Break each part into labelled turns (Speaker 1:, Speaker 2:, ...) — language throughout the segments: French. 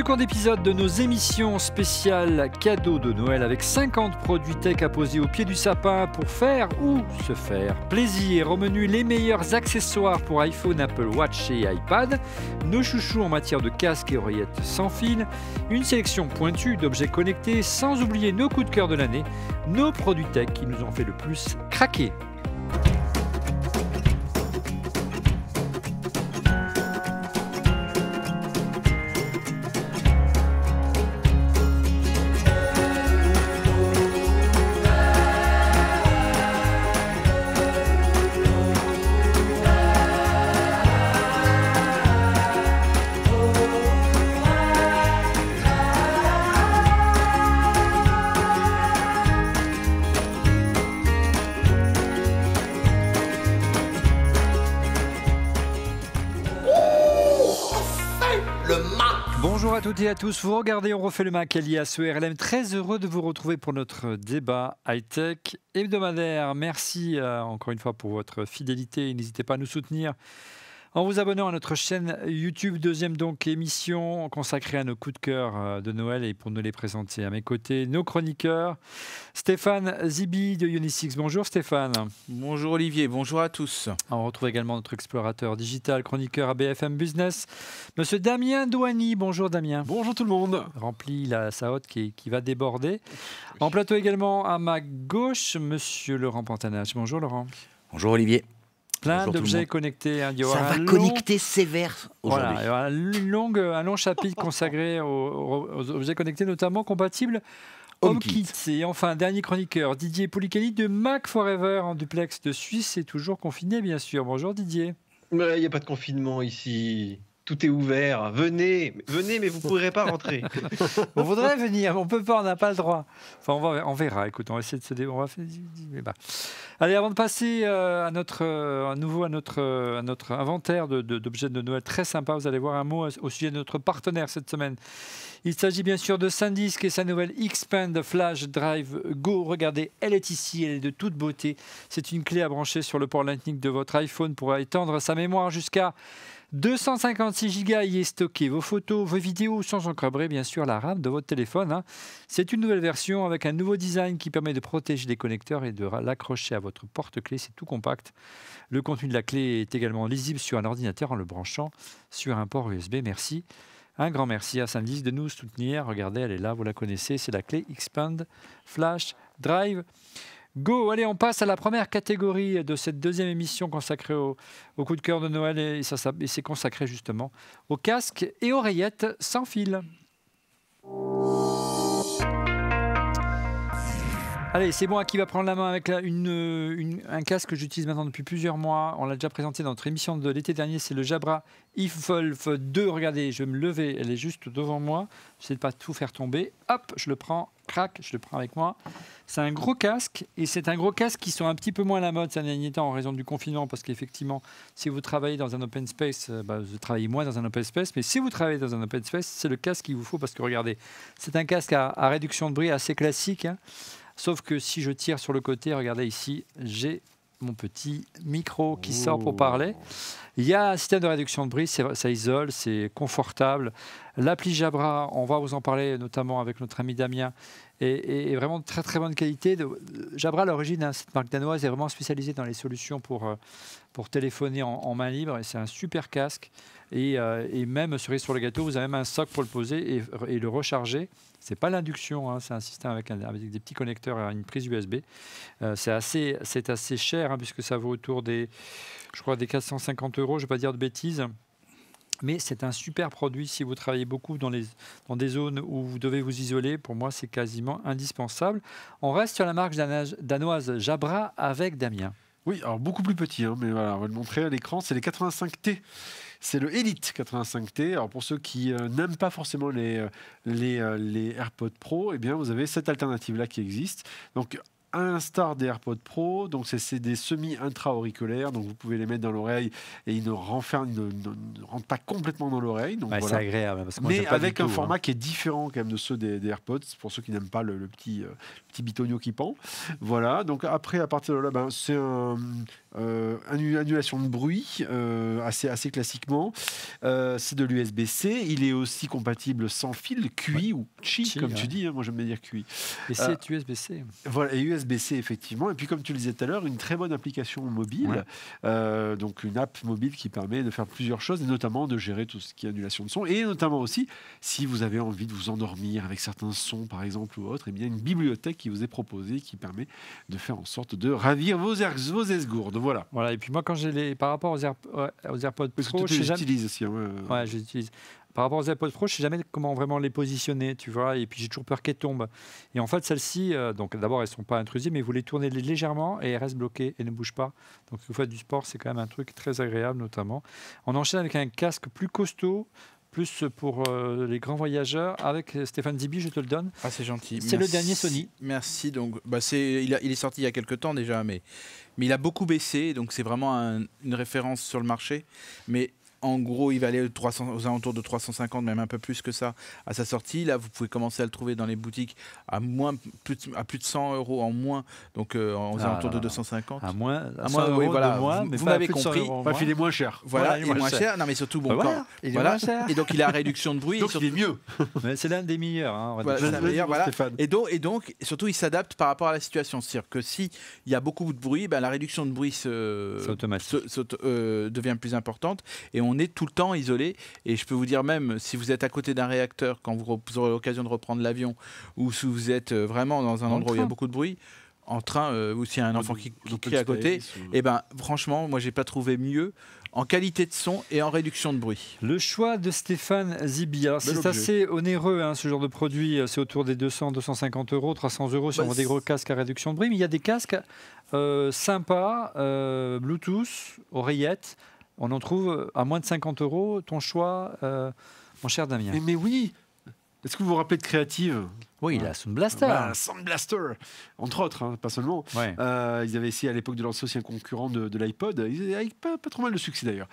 Speaker 1: Second épisode de nos émissions spéciales cadeaux de Noël avec 50 produits tech à poser au pied du sapin pour faire ou se faire plaisir. Au menu, les meilleurs accessoires pour iPhone, Apple Watch et iPad, nos chouchous en matière de casque et oreillettes sans fil, une sélection pointue d'objets connectés, sans oublier nos coups de cœur de l'année, nos produits tech qui nous ont fait le plus craquer. Bonjour à toutes et à tous, vous regardez On refait le Mac, alias ERLM, très heureux de vous retrouver pour notre débat high-tech hebdomadaire. Merci encore une fois pour votre fidélité, n'hésitez pas à nous soutenir en vous abonnant à notre chaîne YouTube. Deuxième donc émission consacrée à nos coups de cœur de Noël, et pour nous les présenter à mes côtés, nos chroniqueurs, Stéphane Zibi de Unisix. Bonjour Stéphane.
Speaker 2: Bonjour Olivier, bonjour à tous.
Speaker 1: On retrouve également notre explorateur digital, chroniqueur à BFM Business, Monsieur Damien Douani. Bonjour Damien.
Speaker 3: Bonjour tout le monde.
Speaker 1: Remplit sa hotte qui va déborder. En plateau également à ma gauche, Monsieur Laurent Pantanage. Bonjour Laurent.
Speaker 2: Bonjour Olivier.
Speaker 1: Plein d'objets connectés. Hein.
Speaker 2: Ça va connecter sévère aujourd'hui.
Speaker 1: Voilà, un long chapitre consacré aux objets connectés, notamment compatibles HomeKit. Et enfin, dernier chroniqueur, Didier Poulicani de Mac Forever en duplex de Suisse, est toujours confiné bien sûr. Bonjour Didier.
Speaker 3: Il n'y a pas de confinement ici. Tout est ouvert. Venez, mais vous ne pourrez pas rentrer.
Speaker 1: On voudrait venir, mais on ne peut pas, on n'a pas le droit. Enfin, on verra. Écoute, on va essayer de se on va faire. Allez, avant de passer à notre inventaire d'objets de Noël très sympa, vous allez voir un mot au sujet de notre partenaire cette semaine. Il s'agit bien sûr de SanDisk et sa nouvelle Expand Flash Drive Go. Regardez, elle est ici, elle est de toute beauté. C'est une clé à brancher sur le port Lightning de votre iPhone pour étendre sa mémoire jusqu'à 256 Go. Y est stocké vos photos, vos vidéos, sans encombrer bien sûr la RAM de votre téléphone. Hein. C'est une nouvelle version avec un nouveau design qui permet de protéger les connecteurs et de l'accrocher à votre porte-clés. C'est tout compact. Le contenu de la clé est également lisible sur un ordinateur en le branchant sur un port USB. Merci. Un grand merci à SanDisk de nous soutenir. Regardez, elle est là, vous la connaissez. C'est la clé Expand Flash Drive Go. Allez, on passe à la première catégorie de cette deuxième émission consacrée au coup de cœur de Noël. Et c'est consacré justement aux casques et oreillettes sans fil. Allez, c'est moi qui va prendre la main avec un casque que j'utilise maintenant depuis plusieurs mois. On l'a déjà présenté dans notre émission de l'été dernier. C'est le Jabra Evolve 2. Regardez, je vais me lever. Elle est juste devant moi. J'essaie de ne pas tout faire tomber. Hop, je le prends. Crac, je le prends avec moi. C'est un gros casque. Et c'est un gros casque qui sont un petit peu moins à la mode ces derniers temps en raison du confinement. Parce qu'effectivement, si vous travaillez dans un open space, vous travaillez moins dans un open space. Mais si vous travaillez dans un open space, c'est le casque qu'il vous faut. Parce que regardez, c'est un casque à réduction de bruit assez classique. Hein. Sauf que si je tire sur le côté, regardez ici, j'ai mon petit micro qui sort pour parler. Il y a un système de réduction de bruit, ça isole, c'est confortable. L'appli Jabra, on va vous en parler notamment avec notre ami Damien, est vraiment de très très bonne qualité. Jabra, à l'origine, hein, cette marque danoise est vraiment spécialisée dans les solutions pour téléphoner en main libre. Et c'est un super casque. Et même, cerise sur le gâteau, vous avez même un socle pour le poser et le recharger. Ce n'est pas l'induction, hein, c'est un système avec des petits connecteurs et une prise USB. C'est assez cher, hein, puisque ça vaut autour des 450 €, je ne vais pas dire de bêtises. Mais c'est un super produit si vous travaillez beaucoup dans des zones où vous devez vous isoler. Pour moi, c'est quasiment indispensable. On reste sur la marque danoise Jabra avec Damien.
Speaker 3: Oui, alors beaucoup plus petit, hein, mais voilà, on va le montrer à l'écran. C'est les 85T. C'est le Elite 85T. Alors pour ceux qui n'aiment pas forcément les AirPods Pro, eh bien vous avez cette alternative-là qui existe. Donc à l'instar des AirPods Pro, donc c'est des semi-intra-auriculaires, donc vous pouvez les mettre dans l'oreille et ils ne rentrent pas complètement dans l'oreille. Donc
Speaker 1: voilà. C'est agréable. Parce que moi,
Speaker 3: mais avec un
Speaker 1: tout,
Speaker 3: format qui est différent quand même de ceux des AirPods, pour ceux qui n'aiment pas le petit bitonio qui pend. Voilà, donc après, à partir de là, c'est annulation de bruit, assez classiquement. C'est de l'USB-C. Il est aussi compatible sans fil, QI ou Qi, comme tu dis. Hein, moi, j'aime bien dire QI.
Speaker 1: Et c'est USB-C.
Speaker 3: Voilà, et USB-C, effectivement. Et puis, comme tu le disais tout à l'heure, une très bonne application mobile. Donc, une app mobile qui permet de faire plusieurs choses, et notamment de gérer tout ce qui est annulation de son. Et notamment aussi, si vous avez envie de vous endormir avec certains sons, par exemple, ou autre, et bien une bibliothèque qui vous est proposée, qui permet de faire en sorte de ravir vos esgourdes. Voilà.
Speaker 1: Voilà. Et puis moi, quand par rapport aux AirPods Pro,
Speaker 3: je les utilise aussi.
Speaker 1: Ouais, je les utilise. Par rapport aux AirPods Pro, je ne sais jamais comment vraiment les positionner, tu vois, et puis j'ai toujours peur qu'elles tombent. Et en fait, celles-ci, donc d'abord, elles ne sont pas intrusives, mais vous les tournez légèrement et elles restent bloquées et ne bougent pas. Donc, si vous faites du sport, c'est quand même un truc très agréable, notamment. On enchaîne avec un casque plus costaud, plus pour les grands voyageurs, avec Stéphane Zibi, je te le donne.
Speaker 2: Ah, c'est gentil.
Speaker 1: C'est le dernier Sony.
Speaker 2: Merci. Donc, il est sorti il y a quelques temps déjà, mais il a beaucoup baissé, donc c'est vraiment une référence sur le marché. Mais en gros, il va aller aux alentours de 350, même un peu plus que ça, à sa sortie. Là, vous pouvez commencer à le trouver dans les boutiques à plus de 100 € en moins, donc aux alentours de 250.
Speaker 1: À moins,
Speaker 2: oui, voilà. Vous m'avez
Speaker 1: compris.
Speaker 3: Il est moins cher.
Speaker 2: Voilà, il est moins cher. Non, mais surtout,
Speaker 1: il est moins cher.
Speaker 2: Et donc, il a réduction de bruit.
Speaker 3: Donc, il est mieux.
Speaker 1: Mais c'est l'un des meilleurs. Hein,
Speaker 2: voilà. Et donc, surtout, il s'adapte par rapport à la situation. C'est-à-dire que s'il y a beaucoup de bruit, la réduction de bruit devient plus importante. Et on est tout le temps isolé, et je peux vous dire, même si vous êtes à côté d'un réacteur quand vous aurez l'occasion de reprendre l'avion, ou si vous êtes vraiment dans un endroit où il y a beaucoup de bruit, en train, ou s'il y a un enfant qui crie à côté, et franchement, moi j'ai pas trouvé mieux en qualité de son et en réduction de bruit.
Speaker 1: Le choix de Stéphane Zibi. Alors, c'est assez onéreux, hein, ce genre de produit. C'est autour des 200, 250 €, 300 € si on veut des gros casques à réduction de bruit. Mais il y a des casques sympas, Bluetooth, oreillettes. On en trouve à moins de 50 €. Ton choix, mon cher Damien.
Speaker 3: Mais oui. Est-ce que vous vous rappelez de Creative ?
Speaker 1: Oui, il a Sound Blaster.
Speaker 3: Sound Blaster, entre autres, hein, pas seulement.
Speaker 1: Ouais.
Speaker 3: Ils avaient essayé à l'époque de lancer aussi un concurrent de l'iPod. Ils avaient pas trop mal de succès d'ailleurs.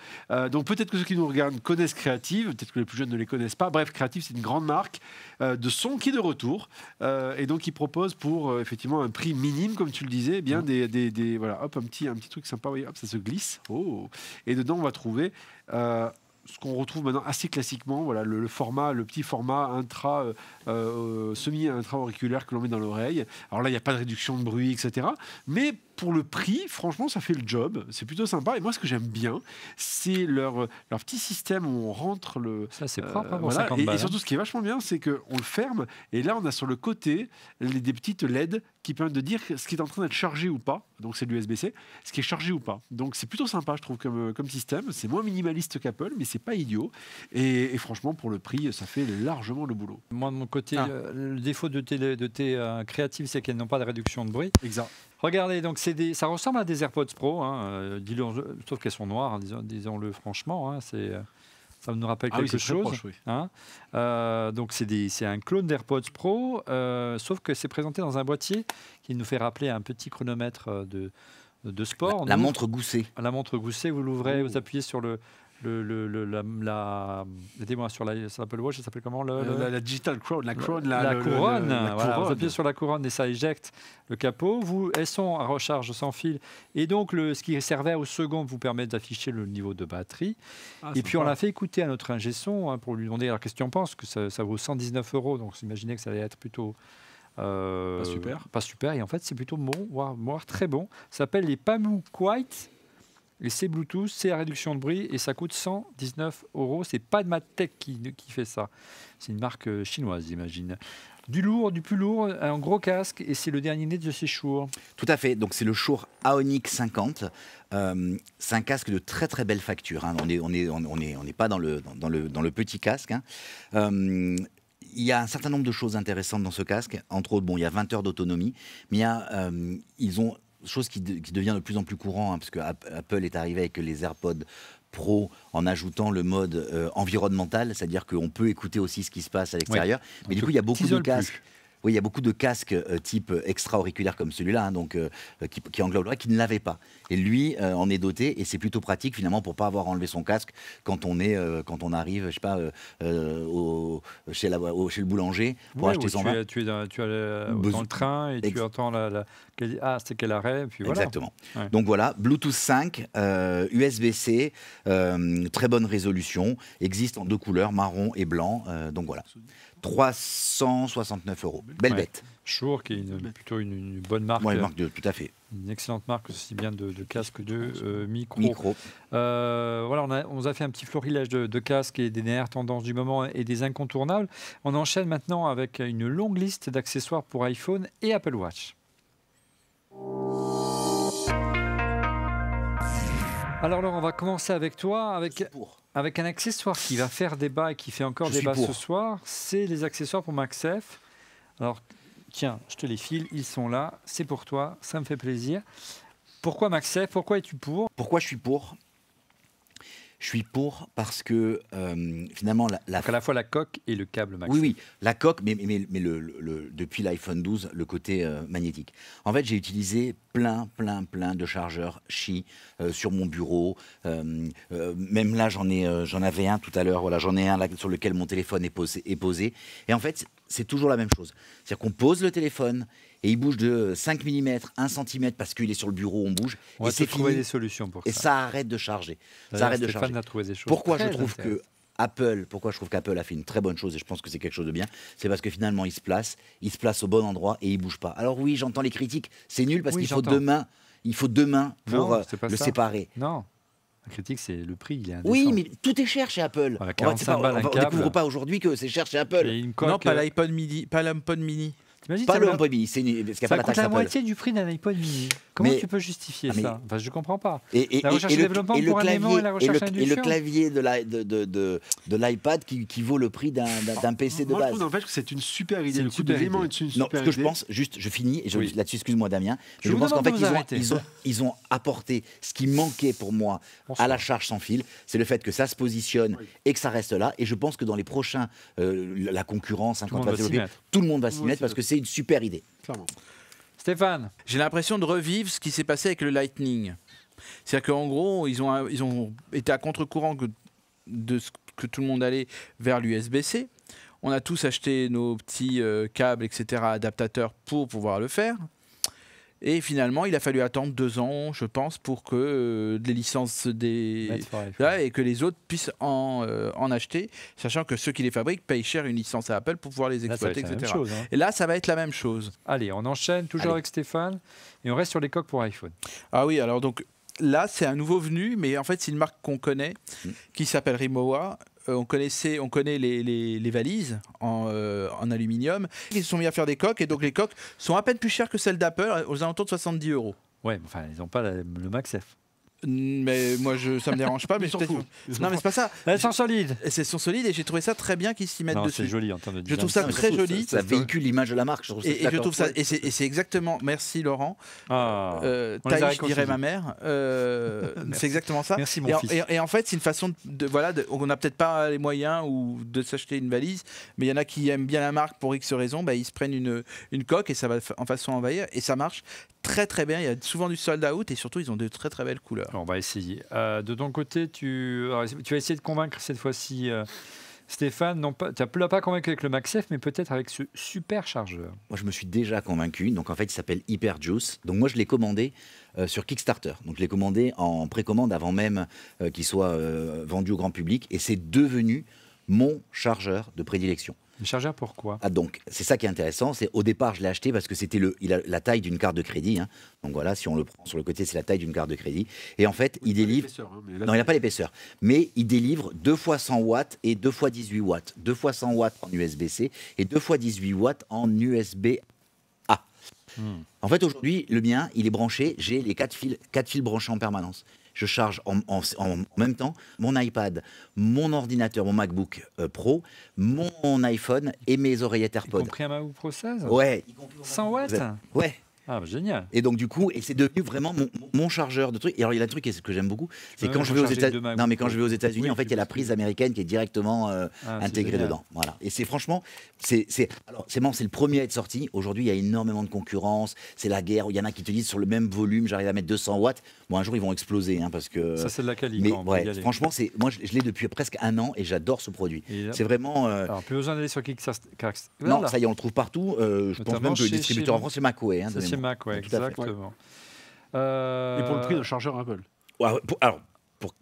Speaker 3: Donc peut-être que ceux qui nous regardent connaissent Creative, peut-être que les plus jeunes ne les connaissent pas. Bref, Creative, c'est une grande marque de son qui est de retour. Et donc ils proposent pour effectivement un prix minime, comme tu le disais, bien voilà, hop, un petit truc sympa. Voyez, hop, ça se glisse. Oh. Et dedans, on va trouver ce qu'on retrouve maintenant assez classiquement, voilà, le petit format semi-intra-auriculaire que l'on met dans l'oreille. Alors là, il n'y a pas de réduction de bruit, etc. Mais pour le prix, franchement, ça fait le job. C'est plutôt sympa. Et moi, ce que j'aime bien, c'est leur petit système où on rentre le...
Speaker 1: Ça, c'est propre, pour
Speaker 3: voilà.
Speaker 1: 50 balles.
Speaker 3: Et surtout, ce qui est vachement bien, c'est qu'on le ferme. Et là, on a sur le côté des petites LED qui permettent de dire ce qui est en train d'être chargé ou pas. Donc, c'est de l'USB-C. Ce qui est chargé ou pas. Donc, c'est plutôt sympa, je trouve, comme système. C'est moins minimaliste qu'Apple, mais c'est pas idiot. Et franchement, pour le prix, ça fait largement le boulot.
Speaker 1: Moi, de mon côté, le défaut de tes créatives, c'est qu'elles n'ont pas de réduction de bruit.
Speaker 3: Exact.
Speaker 1: Regardez, donc ça ressemble à des AirPods Pro, hein, sauf qu'elles sont noires, hein, disons-le franchement. Hein, ça nous rappelle quelque chose.
Speaker 3: Proche, oui.
Speaker 1: Hein. Donc c'est un clone d'AirPods Pro, sauf que c'est présenté dans un boîtier qui nous fait rappeler un petit chronomètre de sport.
Speaker 2: La montre Gousset.
Speaker 1: La montre Gousset, vous l'ouvrez, vous appuyez sur aidez-moi sur l'Apple Watch, ça s'appelle comment
Speaker 3: la Digital Crown, la couronne.
Speaker 1: Voilà, vous appuyez sur la couronne et ça éjecte le capot. Elles sont à recharge sans fil. Et donc, ce qui servait aux secondes vous permet d'afficher le niveau de batterie. Et puis, on l'a fait écouter à notre ingé son pour lui demander alors qu'est-ce qu'il en pense, que ça vaut 119 €. Donc, vous imaginez que ça allait être plutôt... Pas super. Et en fait, c'est plutôt bon, voire très bon. Ça s'appelle les Pamu Quiet. Et c'est Bluetooth, c'est à réduction de bruit et ça coûte 119 €. C'est pas de Madtech qui fait ça. C'est une marque chinoise, j'imagine. Du plus lourd, un gros casque et c'est le dernier né de ces Shure.
Speaker 4: Tout à fait. Donc c'est le Shure Aonic 50. C'est un casque de très très belle facture. Hein. On n'est pas dans le petit casque. Hein. Il y a un certain nombre de choses intéressantes dans ce casque. Entre autres, il y a 20 heures d'autonomie, mais ils ont chose qui devient de plus en plus courant, hein, parce que Apple est arrivé avec les AirPods Pro en ajoutant le mode environnemental, c'est-à-dire qu'on peut écouter aussi ce qui se passe à l'extérieur. Mais du coup, il y a beaucoup de casques. Oui, il y a beaucoup de casques type extra-auriculaire comme celui-là, hein, donc qui englobe l'oreille, qui ne l'avaient pas. Et lui en est doté, et c'est plutôt pratique finalement pour pas avoir enlevé son casque quand on arrive, je sais pas, chez le boulanger pour
Speaker 1: Ouais,
Speaker 4: acheter
Speaker 1: ou
Speaker 4: son vin.
Speaker 1: tu es dans le train et tu entends c'est quel arrêt, et puis voilà.
Speaker 4: Exactement.
Speaker 1: Ouais.
Speaker 4: Donc voilà, Bluetooth 5, USB-C, très bonne résolution, existe en 2 couleurs, marron et blanc. Donc voilà, 369 €. Belle
Speaker 1: Ouais.
Speaker 4: bête.
Speaker 1: Shure, qui est plutôt une bonne marque,
Speaker 4: Ouais, marque tout à fait.
Speaker 1: une excellente marque aussi bien de casque de micro.
Speaker 4: Micro.
Speaker 1: Voilà, on a fait un petit florilège de casques et des dernières tendances du moment et des incontournables. On enchaîne maintenant avec une longue liste d'accessoires pour iPhone et Apple Watch. Alors Laurent, on va commencer avec toi, avec un accessoire qui va faire débat et qui fait encore débat ce soir. C'est les accessoires pour MagSafe. Alors, tiens, je te les file, ils sont là, c'est pour toi, ça me fait plaisir. Pourquoi MagSafe? Pourquoi es-tu pour?
Speaker 4: Pourquoi je suis pour? Je suis pour parce que finalement
Speaker 1: Donc à la fois la coque et le câble MagSafe.
Speaker 4: Oui, la coque, mais depuis l'iPhone 12, le côté magnétique. En fait, j'ai utilisé plein de chargeurs Qi sur mon bureau. Même là, j'en avais un tout à l'heure. Voilà, j'en ai un là sur lequel mon téléphone est posé. Et en fait, c'est toujours la même chose. C'est-à-dire qu'on pose le téléphone et il bouge de 5 mm, 1 cm parce qu'il est sur le bureau, on bouge.
Speaker 1: On va
Speaker 4: et c'est
Speaker 1: trouver
Speaker 4: fini.
Speaker 1: des solutions pour ça.
Speaker 4: Et ça arrête de charger.
Speaker 1: Stéphane a trouvé des choses
Speaker 4: Pourquoi je
Speaker 1: très
Speaker 4: trouve qu'Apple a fait une très bonne chose et je pense que c'est quelque chose de bien, c'est parce que finalement il se place au bon endroit et il bouge pas. Alors oui, j'entends les critiques, c'est nul parce qu'il faut deux mains pour le séparer.
Speaker 1: Non, la critique c'est le prix, il est indécent.
Speaker 4: Oui, mais tout est cher chez Apple.
Speaker 1: Voilà, 45 balles un
Speaker 4: on
Speaker 1: câble.
Speaker 4: découvre pas aujourd'hui que c'est cher chez Apple.
Speaker 1: Et une coque,
Speaker 2: Non, pas l'iPod mini, pas l'HomePod mini.
Speaker 1: t'imagines,
Speaker 4: Pas
Speaker 1: ça
Speaker 4: le
Speaker 1: va-
Speaker 4: HomePod mini, parce qu'il n'y a
Speaker 1: Ça
Speaker 4: pas la
Speaker 1: coûte
Speaker 4: taxe
Speaker 1: la
Speaker 4: Apple.
Speaker 1: moitié du prix d'un iPod mini. Comment
Speaker 4: Mais-
Speaker 1: tu peux justifier
Speaker 4: mais-
Speaker 1: ça? Enfin, je comprends pas.
Speaker 4: Et
Speaker 1: La recherche et développement pour un aimant et la recherche
Speaker 4: et le
Speaker 1: induction.
Speaker 4: clavier de l'iPad qui vaut le prix d'un PC de
Speaker 3: Moi, je
Speaker 4: base.
Speaker 3: trouve en fait que c'est une super idée.
Speaker 1: C'est
Speaker 3: Le
Speaker 1: une
Speaker 3: coup de
Speaker 1: super
Speaker 3: l'aimant
Speaker 1: idée.
Speaker 3: est une
Speaker 4: Non,
Speaker 3: super
Speaker 4: ce que je
Speaker 3: idée.
Speaker 4: pense, juste, je finis, et
Speaker 1: Oui.
Speaker 4: là-dessus, excuse-moi Damien, mais
Speaker 1: Je
Speaker 4: je
Speaker 1: vous
Speaker 4: pense qu'en
Speaker 1: demande
Speaker 4: fait,
Speaker 1: de vous arrêter.
Speaker 4: ils ont apporté ce qui manquait pour moi
Speaker 1: Bonsoir.
Speaker 4: à la charge sans fil, c'est le fait que ça se positionne et que ça reste là, et je pense que dans les prochains, la concurrence,
Speaker 1: Tout le
Speaker 4: quand
Speaker 1: monde
Speaker 4: on
Speaker 1: va s'y
Speaker 4: développer,
Speaker 1: mettre.
Speaker 4: tout le monde va s'y
Speaker 3: Oui,
Speaker 4: mettre
Speaker 3: c'est
Speaker 4: parce que c'est une super idée.
Speaker 3: Clairement.
Speaker 1: Stéphane,
Speaker 2: J'ai l'impression de revivre ce qui s'est passé avec le Lightning. C'est-à-dire qu'en gros, ils ont été à contre-courant de ce que tout le monde allait vers l'USB-C. On a tous acheté nos petits câbles, etc., adaptateurs pour pouvoir le faire. Et finalement, il a fallu attendre 2 ans, je pense, pour que les licences
Speaker 1: Mettre for iPhone.
Speaker 2: Là, et que les autres puissent en acheter, sachant que ceux qui les fabriquent payent cher une licence à Apple pour pouvoir les
Speaker 1: là, ça va
Speaker 2: exploiter,
Speaker 1: être la même
Speaker 2: etc.
Speaker 1: chose, hein.
Speaker 2: Et là, ça va être la même chose.
Speaker 1: Allez, on enchaîne toujours
Speaker 4: Allez.
Speaker 1: avec Stéphane et on reste sur les coques pour iPhone.
Speaker 2: Ah oui, alors donc là, c'est un nouveau venu, mais en fait, c'est une marque qu'on connaît, qui s'appelle Rimowa. On connaît les valises en aluminium. Ils se sont mis à faire des coques, et donc les coques sont à peine plus chères que celles d'Apple, aux alentours de 70 €.
Speaker 1: Ouais, mais enfin, ils n'ont pas le MagSafe.
Speaker 2: Mais moi, ça me dérange pas. Mais
Speaker 3: Ils s'en
Speaker 2: peut-être-
Speaker 3: foutent.
Speaker 2: Non, mais c'est pas ça.
Speaker 1: Elles sont solides.
Speaker 2: Elles sont solides et j'ai trouvé ça très bien qu'ils s'y mettent
Speaker 1: Non,
Speaker 2: dessus.
Speaker 1: c'est joli en termes de
Speaker 2: Je
Speaker 1: design.
Speaker 2: trouve ça
Speaker 4: Non, mais
Speaker 2: très
Speaker 4: surtout,
Speaker 2: joli.
Speaker 4: Ça véhicule l'image de la marque. Je trouve ça
Speaker 2: Et je
Speaker 4: d'accord.
Speaker 2: trouve ça, et c'est exactement, merci Laurent,
Speaker 1: Ah, on les a
Speaker 2: Taïch
Speaker 1: réconciliés.
Speaker 2: dirait ma mère, c'est exactement ça.
Speaker 1: Merci, mon
Speaker 2: Et
Speaker 1: fils.
Speaker 2: en fait, c'est une façon on n'a peut-être pas les moyens ou de s'acheter une valise, mais il y en a qui aiment bien la marque pour X raisons, ils se prennent une coque et ça va en façon envahir et ça marche très très bien. Il y a souvent du sold out et surtout ils ont de très très belles couleurs.
Speaker 1: On va essayer. De ton côté, tu vas essayer de convaincre cette fois-ci Stéphane. Non pas, tu ne l'as pas convaincu avec le MagSafe, mais peut-être avec ce super chargeur.
Speaker 4: Moi, je me suis déjà convaincu. Donc, en fait, il s'appelle Hyperjuice. Donc, moi, je l'ai commandé sur Kickstarter. Donc, je l'ai commandé en précommande avant même qu'il soit vendu au grand public. Et c'est devenu mon chargeur de prédilection.
Speaker 1: Le chargeur, pourquoi?
Speaker 4: Ah, donc, c'est ça qui est intéressant. C'est au départ, je l'ai acheté parce que il a la taille d'une carte de crédit. Hein. Donc, voilà, si on le prend sur le côté, c'est la taille d'une carte de crédit. Et en fait, il délivre. Non, il n'a pas l'épaisseur. Mais il délivre 2 fois 100 watts et 2 fois 18 watts. 2 fois 100 watts en USB-C et 2 fois 18 watts en USB-A. En fait, aujourd'hui, le mien, il est branché. J'ai les 4 fils branchés en permanence. Je charge en même temps mon iPad, mon ordinateur, mon MacBook Pro, mon iPhone et mes oreillettes
Speaker 1: Y
Speaker 4: AirPods.
Speaker 1: compris un MacBook Pro 16?
Speaker 4: Ouais. y compris mon
Speaker 1: 100
Speaker 4: MacBook.
Speaker 1: watts?
Speaker 4: Ouais.
Speaker 1: Ah, bah, génial.
Speaker 4: Et donc, du coup, et c'est devenu vraiment mon chargeur de trucs. Et alors, il y a un truc que j'aime beaucoup, c'est
Speaker 1: Ouais,
Speaker 4: quand je vais aux
Speaker 1: recharger
Speaker 4: États-Unis.
Speaker 1: deux MacBook
Speaker 4: Non, mais quand je vais aux
Speaker 1: Pro.
Speaker 4: États-Unis,
Speaker 1: Oui,
Speaker 4: en fait, il y a la prise américaine qui est directement
Speaker 1: c'est
Speaker 4: intégrée
Speaker 1: génial.
Speaker 4: dedans. Voilà. Et c'est franchement, alors, c'est marrant, c'est le premier à être sorti. Aujourd'hui, il y a énormément de concurrence. C'est la guerre. Il y en a qui te disent sur le même volume, j'arrive à mettre 200 watts. Bon, un jour, ils vont exploser, hein, parce que.
Speaker 1: Ça, c'est de la qualité.
Speaker 4: Mais
Speaker 1: quand on peut
Speaker 4: ouais,
Speaker 1: y aller.
Speaker 4: franchement, moi, je l'ai depuis presque un an et j'adore ce produit.
Speaker 1: Et là-
Speaker 4: C'est vraiment.
Speaker 1: Alors, plus besoin d'aller sur Kickstarter.
Speaker 4: Non, ça y est, on le trouve partout. Je pense
Speaker 1: Notamment
Speaker 4: même que le
Speaker 1: chez-
Speaker 4: distributeur en France, c'est Macway. Hein,
Speaker 1: C'est
Speaker 4: de
Speaker 1: chez
Speaker 4: mémoire.
Speaker 1: Mac, ouais,
Speaker 4: Tout à fait.
Speaker 1: exactement.
Speaker 3: Et pour le prix d'un chargeur Apple.
Speaker 4: Ouais, pour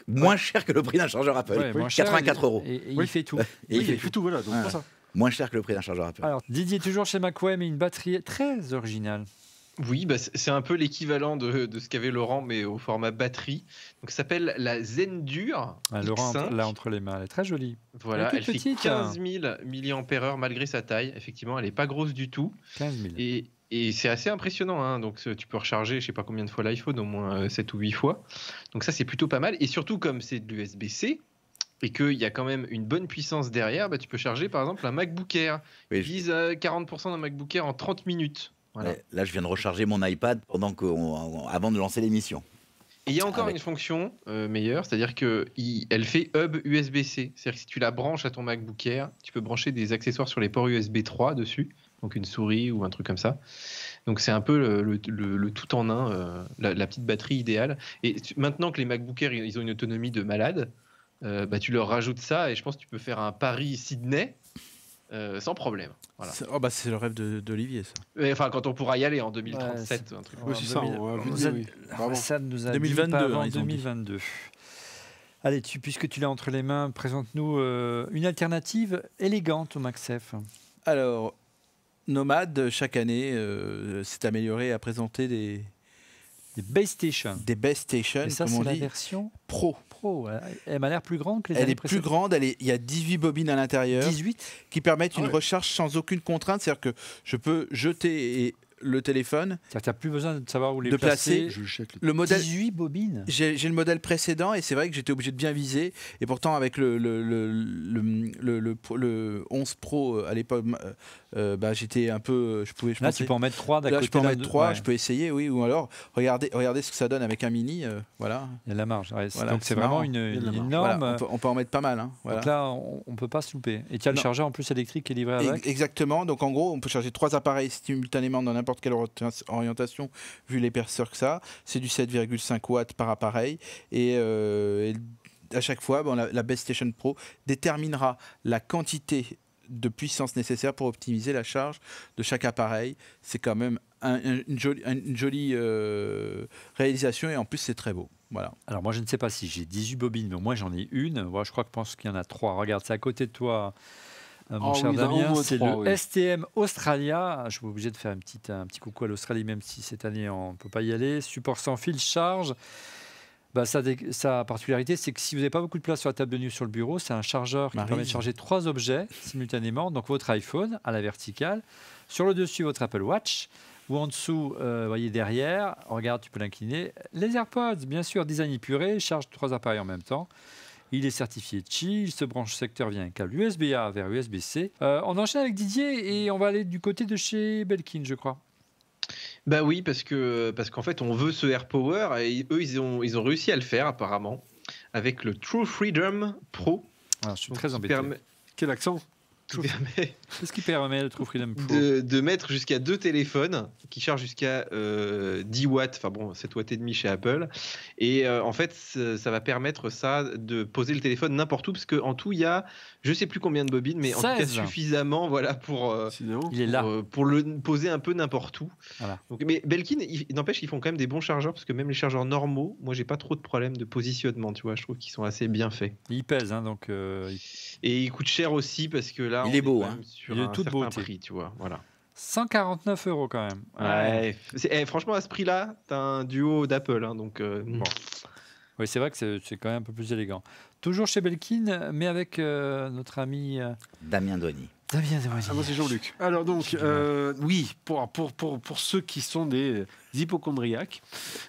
Speaker 4: moins cher que le prix d'un chargeur Apple.
Speaker 1: Ouais, moins cher,
Speaker 4: 84 euros.
Speaker 1: Et
Speaker 3: Oui.
Speaker 1: il fait tout.
Speaker 4: Et
Speaker 3: Oui,
Speaker 4: il fait
Speaker 3: il fait tout, voilà. Donc
Speaker 4: Ouais.
Speaker 3: pour ça.
Speaker 4: Moins cher que le prix d'un chargeur Apple.
Speaker 1: Alors, Didier, toujours chez Macway, mais une batterie très originale.
Speaker 5: Oui, bah, c'est un peu l'équivalent de ce qu'avait Laurent, mais au format batterie. Donc, ça s'appelle la Zendur
Speaker 1: Ah, Laurent,
Speaker 5: X5.
Speaker 1: là, entre les mains, elle est très jolie.
Speaker 5: Voilà,
Speaker 1: Elle est
Speaker 5: elle
Speaker 1: toute
Speaker 5: fait
Speaker 1: petite,
Speaker 5: 15 000 mAh malgré sa taille. Effectivement, elle n'est pas grosse du tout.
Speaker 1: 15 000.
Speaker 5: Et c'est assez impressionnant. Hein. Donc, tu peux recharger, je ne sais pas combien de fois l'iPhone, au moins 7 ou 8 fois. Donc, ça, c'est plutôt pas mal. Et surtout, comme c'est de l'USB-C et qu'il y a quand même une bonne puissance derrière, bah, tu peux charger par exemple un MacBook Air.
Speaker 4: Oui,
Speaker 5: Il vise à 40% d'un MacBook Air en 30 minutes. Voilà.
Speaker 4: Ouais, là, je viens de recharger mon iPad avant de lancer l'émission.
Speaker 5: Et il y a encore
Speaker 4: Avec-
Speaker 5: une fonction meilleure, c'est-à-dire qu'elle fait hub USB-C. C'est-à-dire que si tu la branches à ton MacBook Air, tu peux brancher des accessoires sur les ports USB 3 dessus, donc une souris ou un truc comme ça. Donc c'est un peu le tout en un, la petite batterie idéale. Et maintenant que les MacBook Air, ils ont une autonomie de malade, bah, tu leur rajoutes ça et je pense que tu peux faire un Paris-Sydney sans problème. Voilà.
Speaker 2: C'est le rêve d'Olivier, ça.
Speaker 5: Mais, enfin, quand on pourra y aller en 2037, un truc.
Speaker 3: Oui, c'est ça, on va vous dire, oui. Bravo.
Speaker 1: Ça nous a
Speaker 2: 2022,
Speaker 1: dit pas avant
Speaker 2: hein, ils ont dit.
Speaker 1: 2022. Allez, puisque tu l'as entre les mains, présente-nous une alternative élégante au MagSafe.
Speaker 2: Alors, Nomad, chaque année, s'est amélioré à présenter
Speaker 1: Les Base Station.
Speaker 2: des best stations,
Speaker 1: Et ça,
Speaker 2: comme
Speaker 1: c'est
Speaker 2: on
Speaker 1: la
Speaker 2: dit,
Speaker 1: version
Speaker 2: pro.
Speaker 1: Pro. Elle m'a l'air plus grande que les
Speaker 2: Elle
Speaker 1: années
Speaker 2: est plus
Speaker 1: précédentes.
Speaker 2: grande, il y a 18 bobines à l'intérieur
Speaker 1: 18.
Speaker 2: qui permettent
Speaker 3: Ah
Speaker 2: une
Speaker 3: ouais.
Speaker 2: recharge sans aucune contrainte. C'est-à-dire que je peux jeter le téléphone,
Speaker 1: C'est-à-dire que tu n'as plus besoin de savoir où les
Speaker 2: De
Speaker 1: placer.
Speaker 2: placer.
Speaker 3: Je check les-
Speaker 2: le modèle.
Speaker 1: 18 bobines.
Speaker 2: J'ai le modèle précédent et c'est vrai que j'étais obligé de bien viser. Et pourtant, avec le 11 Pro à l'époque, bah, j'étais un peu. Je
Speaker 1: Là,
Speaker 2: pensais-
Speaker 1: tu peux en mettre 3 d'à
Speaker 2: Là,
Speaker 1: côté.
Speaker 2: je peux en
Speaker 1: l'un
Speaker 2: mettre
Speaker 1: de-
Speaker 2: 3,
Speaker 1: ouais.
Speaker 2: je peux essayer, oui. Ou alors, regardez ce que ça donne avec un mini. Voilà.
Speaker 1: Il y a de la marge. Ouais,
Speaker 2: Voilà,
Speaker 1: donc c'est
Speaker 2: c'est
Speaker 1: vraiment
Speaker 2: marrant.
Speaker 1: une
Speaker 3: Il y a de la marge.
Speaker 1: énorme.
Speaker 2: Voilà, on peut en mettre pas mal. Hein, voilà.
Speaker 1: Donc là, on ne peut pas se louper. Et tu as le
Speaker 2: Non.
Speaker 1: chargeur en plus électrique qui est livré avec.
Speaker 2: Exactement. Donc en gros, on peut charger 3 appareils simultanément dans n'importe quelle orientation, vu l'épaisseur que ça. C'est du 7,5 watts par appareil. Et à chaque fois, la Base Station Pro déterminera la quantité de puissance nécessaire pour optimiser la charge de chaque appareil. C'est quand même une jolie réalisation et en plus c'est très beau. Voilà.
Speaker 1: Alors moi, je ne sais pas si j'ai 18 bobines, mais au moins j'en ai une. Moi, je pense qu'il y en a 3. Regarde, c'est à côté de toi, mon
Speaker 3: Ah
Speaker 1: cher
Speaker 3: oui, il y en a au
Speaker 1: Damien.
Speaker 3: moins
Speaker 1: C'est
Speaker 3: 3,
Speaker 1: le
Speaker 3: oui.
Speaker 1: STM Australia. Je suis obligé de faire un petit coucou à l'Australie, même si cette année, on ne peut pas y aller. Support sans fil, charge. Bah, sa particularité, c'est que si vous n'avez pas beaucoup de place sur la table de nuit sur le bureau, c'est un chargeur qui
Speaker 2: Maryse.
Speaker 1: permet de charger 3 objets simultanément. Donc votre iPhone à la verticale, sur le dessus votre Apple Watch, ou en dessous, voyez derrière, regarde, tu peux l'incliner. Les AirPods, bien sûr, design épuré, charge 3 appareils en même temps. Il est certifié Qi, il se branche secteur via un câble USB-A vers USB-C. On enchaîne avec Didier et on va aller du côté de chez Belkin, je crois.
Speaker 5: Bah oui, parce qu'en fait, on veut ce AirPower et eux, ils ont réussi à le faire apparemment avec le True Freedom Pro.
Speaker 1: Alors, je suis
Speaker 5: Donc,
Speaker 1: très
Speaker 5: qui
Speaker 1: embêté.
Speaker 3: Quel accent?
Speaker 5: qui permet
Speaker 1: Qu'est-ce qui permet le True Freedom Pro
Speaker 5: de mettre jusqu'à 2 téléphones qui chargent jusqu'à 10 watts, enfin bon, 7 watts et demi chez Apple. Et en fait, ça va permettre ça de poser le téléphone n'importe où, parce qu'en tout, il y a je sais plus combien de bobines, mais en tout cas
Speaker 1: 16.
Speaker 5: suffisamment voilà, pour
Speaker 3: Sinon,
Speaker 1: Il est là.
Speaker 5: pour le poser un peu n'importe où.
Speaker 1: Voilà.
Speaker 5: Donc, mais Belkin, n'empêche, ils font quand même des bons chargeurs, parce que même les chargeurs normaux, moi, j'ai pas trop de problème de positionnement, tu vois, je trouve qu'ils sont assez bien faits.
Speaker 1: Il pèse, hein, donc
Speaker 5: Et ils coûtent cher aussi, parce que là,
Speaker 4: Il
Speaker 5: on
Speaker 4: est beau,
Speaker 5: quand
Speaker 4: hein.
Speaker 5: même sur
Speaker 1: Il est de
Speaker 5: un
Speaker 1: toute
Speaker 5: certain
Speaker 1: beauté.
Speaker 5: prix, tu vois, voilà.
Speaker 1: 149 € quand même.
Speaker 5: Ouais. Franchement, à ce prix-là, t'as un duo d'Apple. Hein, donc,
Speaker 1: Bon. Oui, c'est vrai que c'est quand même un peu plus élégant. Toujours chez Belkin, mais avec notre ami
Speaker 4: Damien Douany.
Speaker 1: Damien Demoisine.
Speaker 3: Ah, moi, c'est Jean-Luc. Alors donc, oui, pour ceux qui sont des hypochondriaques,